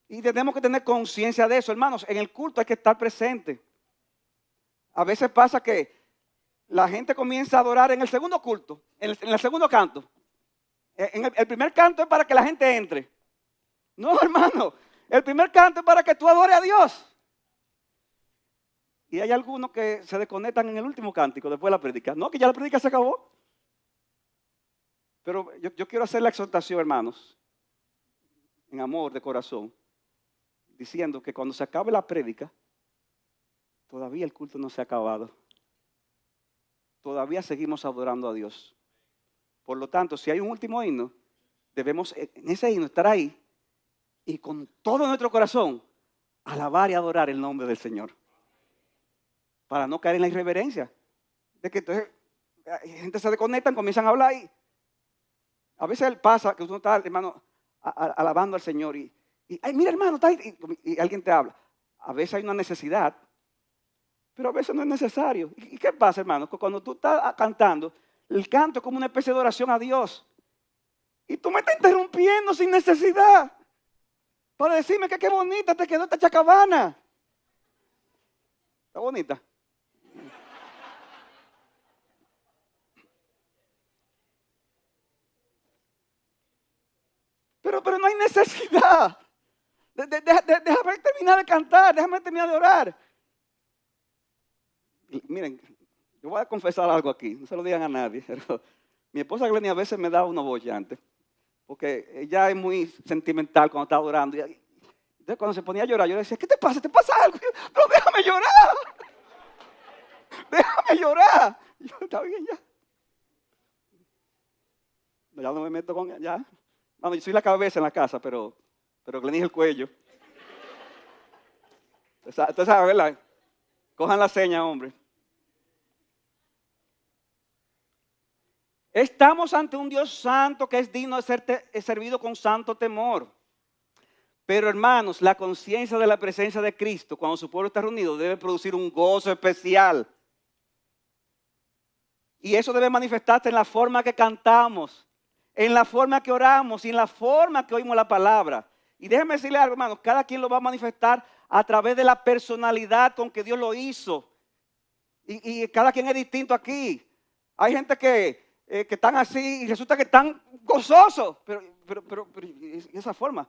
S1: Y tenemos que tener conciencia de eso, hermanos. En el culto hay que estar presente. A veces pasa que la gente comienza a adorar en el segundo culto, en el segundo canto. El primer canto es para que la gente entre. No, hermano. El primer canto es para que tú adores a Dios.
S2: Y hay algunos que se desconectan en el último cántico, después de la prédica. No, que ya la prédica se acabó. Pero yo quiero hacer la exhortación, hermanos, en amor de corazón, diciendo que cuando se acabe la prédica, todavía el culto no se ha acabado. Todavía seguimos adorando a Dios. Por lo tanto, si hay un último himno, debemos en ese himno estar ahí y con todo nuestro corazón alabar y adorar el nombre del Señor. Para no caer en la irreverencia. De que entonces gente se desconectan, comienzan a hablar y a veces pasa que uno está, hermano, alabando al Señor y ay, mira, hermano, está ahí, y alguien te habla. A veces hay una necesidad, pero a veces no es necesario. ¿Y qué pasa, hermano? Cuando tú estás cantando, el canto es como una especie de oración a Dios. Y tú me estás interrumpiendo sin necesidad para decirme que qué bonita te quedó esta chacabana. ¿Está bonita? Pero no hay necesidad. Déjame terminar de cantar, déjame terminar de orar. Y miren, yo voy a confesar algo aquí, no se lo digan a nadie, pero mi esposa Glenny a veces me da unos bollantes, porque ella es muy sentimental cuando está orando. Entonces cuando se ponía a llorar, yo le decía, ¿qué te pasa? ¿Te pasa algo? Pero déjame llorar. Déjame llorar. Y yo, está bien ya. Ya no me meto con ella. Bueno, yo soy la cabeza en la casa, pero Glenny es el cuello. Entonces, ¿verdad? Cojan la seña, hombre. Estamos ante un Dios santo que es digno de ser servido con santo temor. Pero hermanos, la conciencia de la presencia de Cristo cuando su pueblo está reunido debe producir un gozo especial. Y eso debe manifestarse en la forma que cantamos, en la forma que oramos y en la forma que oímos la palabra. Y déjenme decirle algo, hermanos, cada quien lo va a manifestar a través de la personalidad con que Dios lo hizo. Y cada quien es distinto aquí. Hay gente que están así y resulta que están gozosos, pero ¿y esa forma?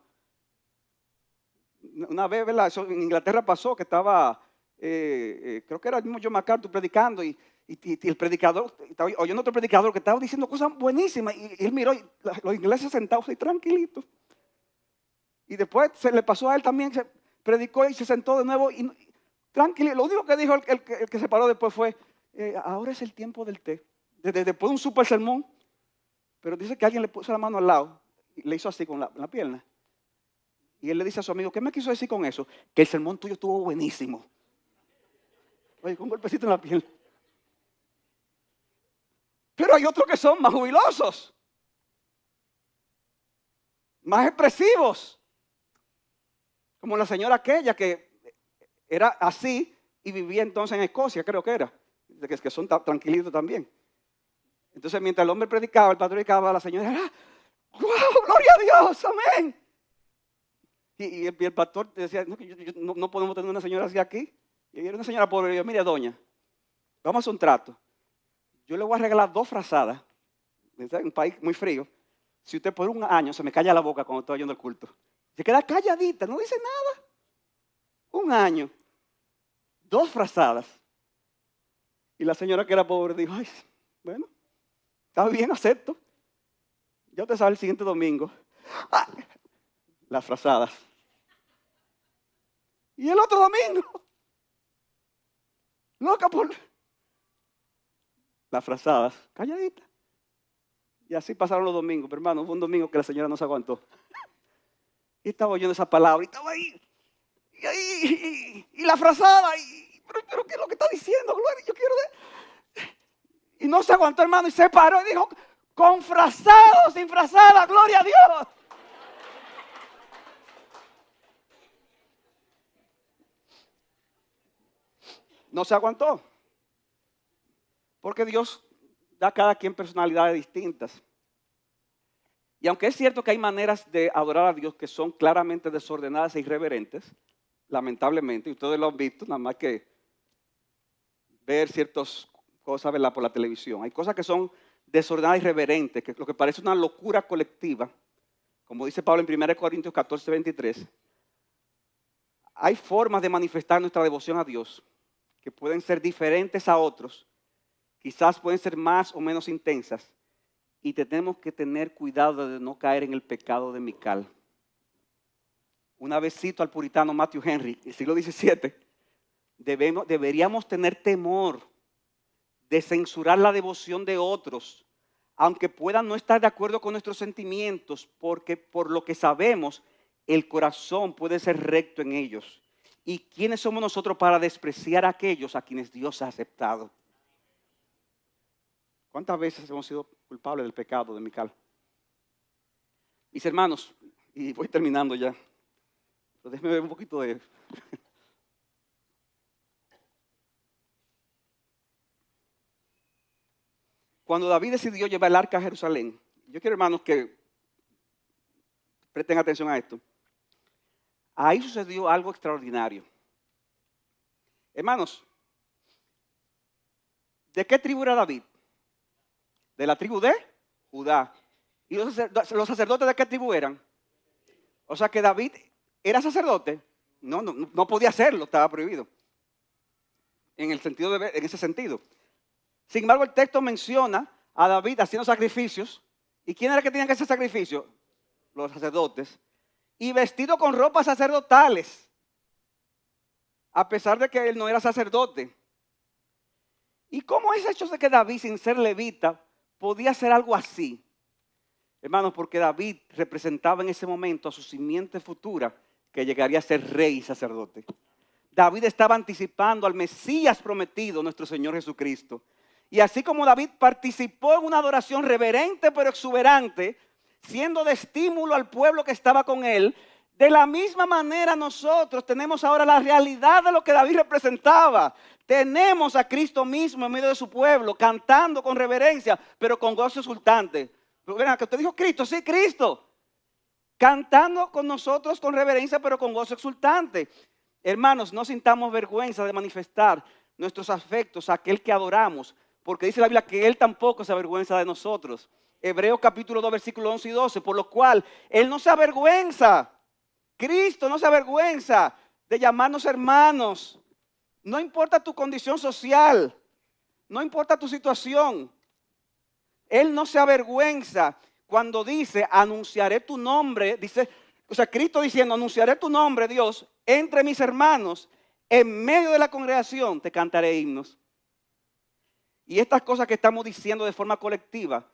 S2: Una vez, ¿verdad? Eso en Inglaterra pasó que estaba, creo que era el mismo John MacArthur predicando y el predicador, estaba oyendo otro predicador que estaba diciendo cosas buenísimas y él miró y los ingleses sentados ahí tranquilitos. Y después se le pasó a él también, se predicó y se sentó de nuevo y tranquilo. Lo único que dijo el que se paró después fue, ahora es el tiempo del té. Después de un super sermón, pero dice que alguien le puso la mano al lado y le hizo así con la pierna. Y él le dice a su amigo, ¿qué me quiso decir con eso? Que el sermón tuyo estuvo buenísimo. Oye, con un golpecito en la piel. Pero hay otros que son más jubilosos, más expresivos. Como la señora aquella que era así y vivía entonces en Escocia, creo que era. Que son tranquilitos también. Entonces mientras el hombre predicaba, el pastor predicaba, la señora era, ¡wow! ¡Gloria a Dios! ¡Amén! Y el pastor decía, no podemos tener una señora así aquí. Y era una señora pobre. Y yo, mire, doña, vamos a hacer un trato. Yo le voy a regalar 2 frazadas. En un país muy frío. Si usted por un año se me calla la boca cuando estoy oyendo el culto. Se queda calladita, no dice nada. Un año. 2 frazadas. Y la señora que era pobre dijo, ay, bueno, está bien, acepto. Ya usted sabe el siguiente domingo. ¡Ah! Las frazadas. Y el otro domingo, loca por las frazadas, calladita. Y así pasaron los domingos, pero hermano, hubo un domingo que la señora no se aguantó. Y estaba oyendo esa palabra, y estaba ahí, y la frazada, pero ¿qué es lo que está diciendo, Gloria? Yo quiero ver. Y no se aguantó, hermano, y se paró y dijo, con frazada o sin frazada, gloria a Dios. No se aguantó. Porque Dios da a cada quien personalidades distintas. Y aunque es cierto que hay maneras de adorar a Dios que son claramente desordenadas e irreverentes, lamentablemente, y ustedes lo han visto, nada más que ver ciertas cosas, ¿verdad?, por la televisión. Hay cosas que son desordenadas e irreverentes, que lo que parece una locura colectiva, como dice Pablo en 1 Corintios 14, 23. Hay formas de manifestar nuestra devoción a Dios que pueden ser diferentes a otros, quizás pueden ser más o menos intensas, y tenemos que tener cuidado de no caer en el pecado de Mical. Una vez cito al puritano Matthew Henry, del siglo XVII, deberíamos tener temor de censurar la devoción de otros, aunque puedan no estar de acuerdo con nuestros sentimientos, porque por lo que sabemos, el corazón puede ser recto en ellos. ¿Y quiénes somos nosotros para despreciar a aquellos a quienes Dios ha aceptado? ¿Cuántas veces hemos sido culpables del pecado de Mical? Mis hermanos, y voy terminando ya, pero déjenme ver un poquito de... Cuando David decidió llevar el arca a Jerusalén, yo quiero, hermanos, que presten atención a esto. Ahí sucedió algo extraordinario. Hermanos, ¿de qué tribu era David? De la tribu de Judá. ¿Y los sacerdotes de qué tribu eran? O sea que David era sacerdote. No podía hacerlo, estaba prohibido. En ese sentido. Sin embargo, el texto menciona a David haciendo sacrificios. ¿Y quién era el que tenía que hacer sacrificios? Los sacerdotes. Y vestido con ropas sacerdotales. A pesar de que él no era sacerdote. ¿Y cómo es hecho de que David, sin ser levita, podía hacer algo así? Hermanos, porque David representaba en ese momento a su simiente futura que llegaría a ser rey y sacerdote. David estaba anticipando al Mesías prometido, nuestro Señor Jesucristo. Y así como David participó en una adoración reverente pero exuberante, siendo de estímulo al pueblo que estaba con él, de la misma manera nosotros tenemos ahora la realidad de lo que David representaba. Tenemos a Cristo mismo en medio de su pueblo, cantando con reverencia, pero con gozo exultante. Pero ven acá, usted dijo Cristo, sí, Cristo. Cantando con nosotros con reverencia, pero con gozo exultante. Hermanos, no sintamos vergüenza de manifestar nuestros afectos a aquel que adoramos, porque dice la Biblia que Él tampoco se avergüenza de nosotros. Hebreos capítulo 2, versículos 11 y 12, por lo cual Él no se avergüenza. Cristo no se avergüenza de llamarnos hermanos. No importa tu condición social, no importa tu situación. Él no se avergüenza cuando dice, anunciaré tu nombre. Dice, o sea, Cristo diciendo, anunciaré tu nombre, Dios, entre mis hermanos, en medio de la congregación te cantaré himnos. Y estas cosas que estamos diciendo de forma colectiva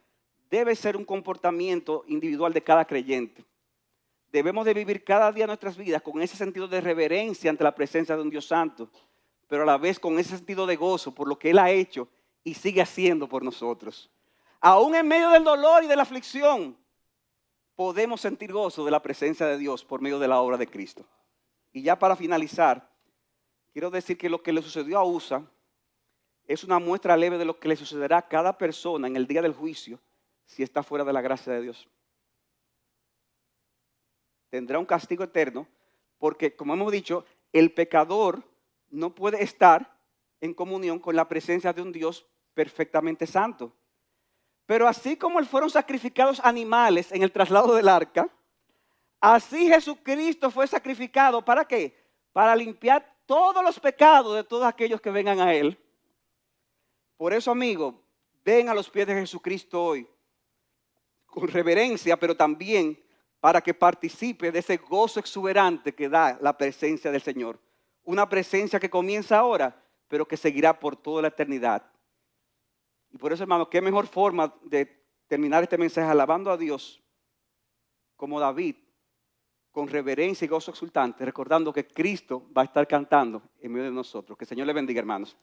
S2: debe ser un comportamiento individual de cada creyente. Debemos de vivir cada día nuestras vidas con ese sentido de reverencia ante la presencia de un Dios santo, pero a la vez con ese sentido de gozo por lo que Él ha hecho y sigue haciendo por nosotros. Aún en medio del dolor y de la aflicción, podemos sentir gozo de la presencia de Dios por medio de la obra de Cristo. Y ya para finalizar, quiero decir que lo que le sucedió a Usa es una muestra leve de lo que le sucederá a cada persona en el día del juicio si está fuera de la gracia de Dios. Tendrá un castigo eterno porque, como hemos dicho, el pecador no puede estar en comunión con la presencia de un Dios perfectamente santo. Pero así como fueron sacrificados animales en el traslado del arca, así Jesucristo fue sacrificado. ¿Para qué? Para limpiar todos los pecados de todos aquellos que vengan a Él. Por eso, amigos, ven a los pies de Jesucristo hoy con reverencia, pero también para que participe de ese gozo exuberante que da la presencia del Señor. Una presencia que comienza ahora, pero que seguirá por toda la eternidad. Y por eso, hermano, qué mejor forma de terminar este mensaje alabando a Dios como David, con reverencia y gozo exultante, recordando que Cristo va a estar cantando en medio de nosotros. Que el Señor le bendiga, hermanos.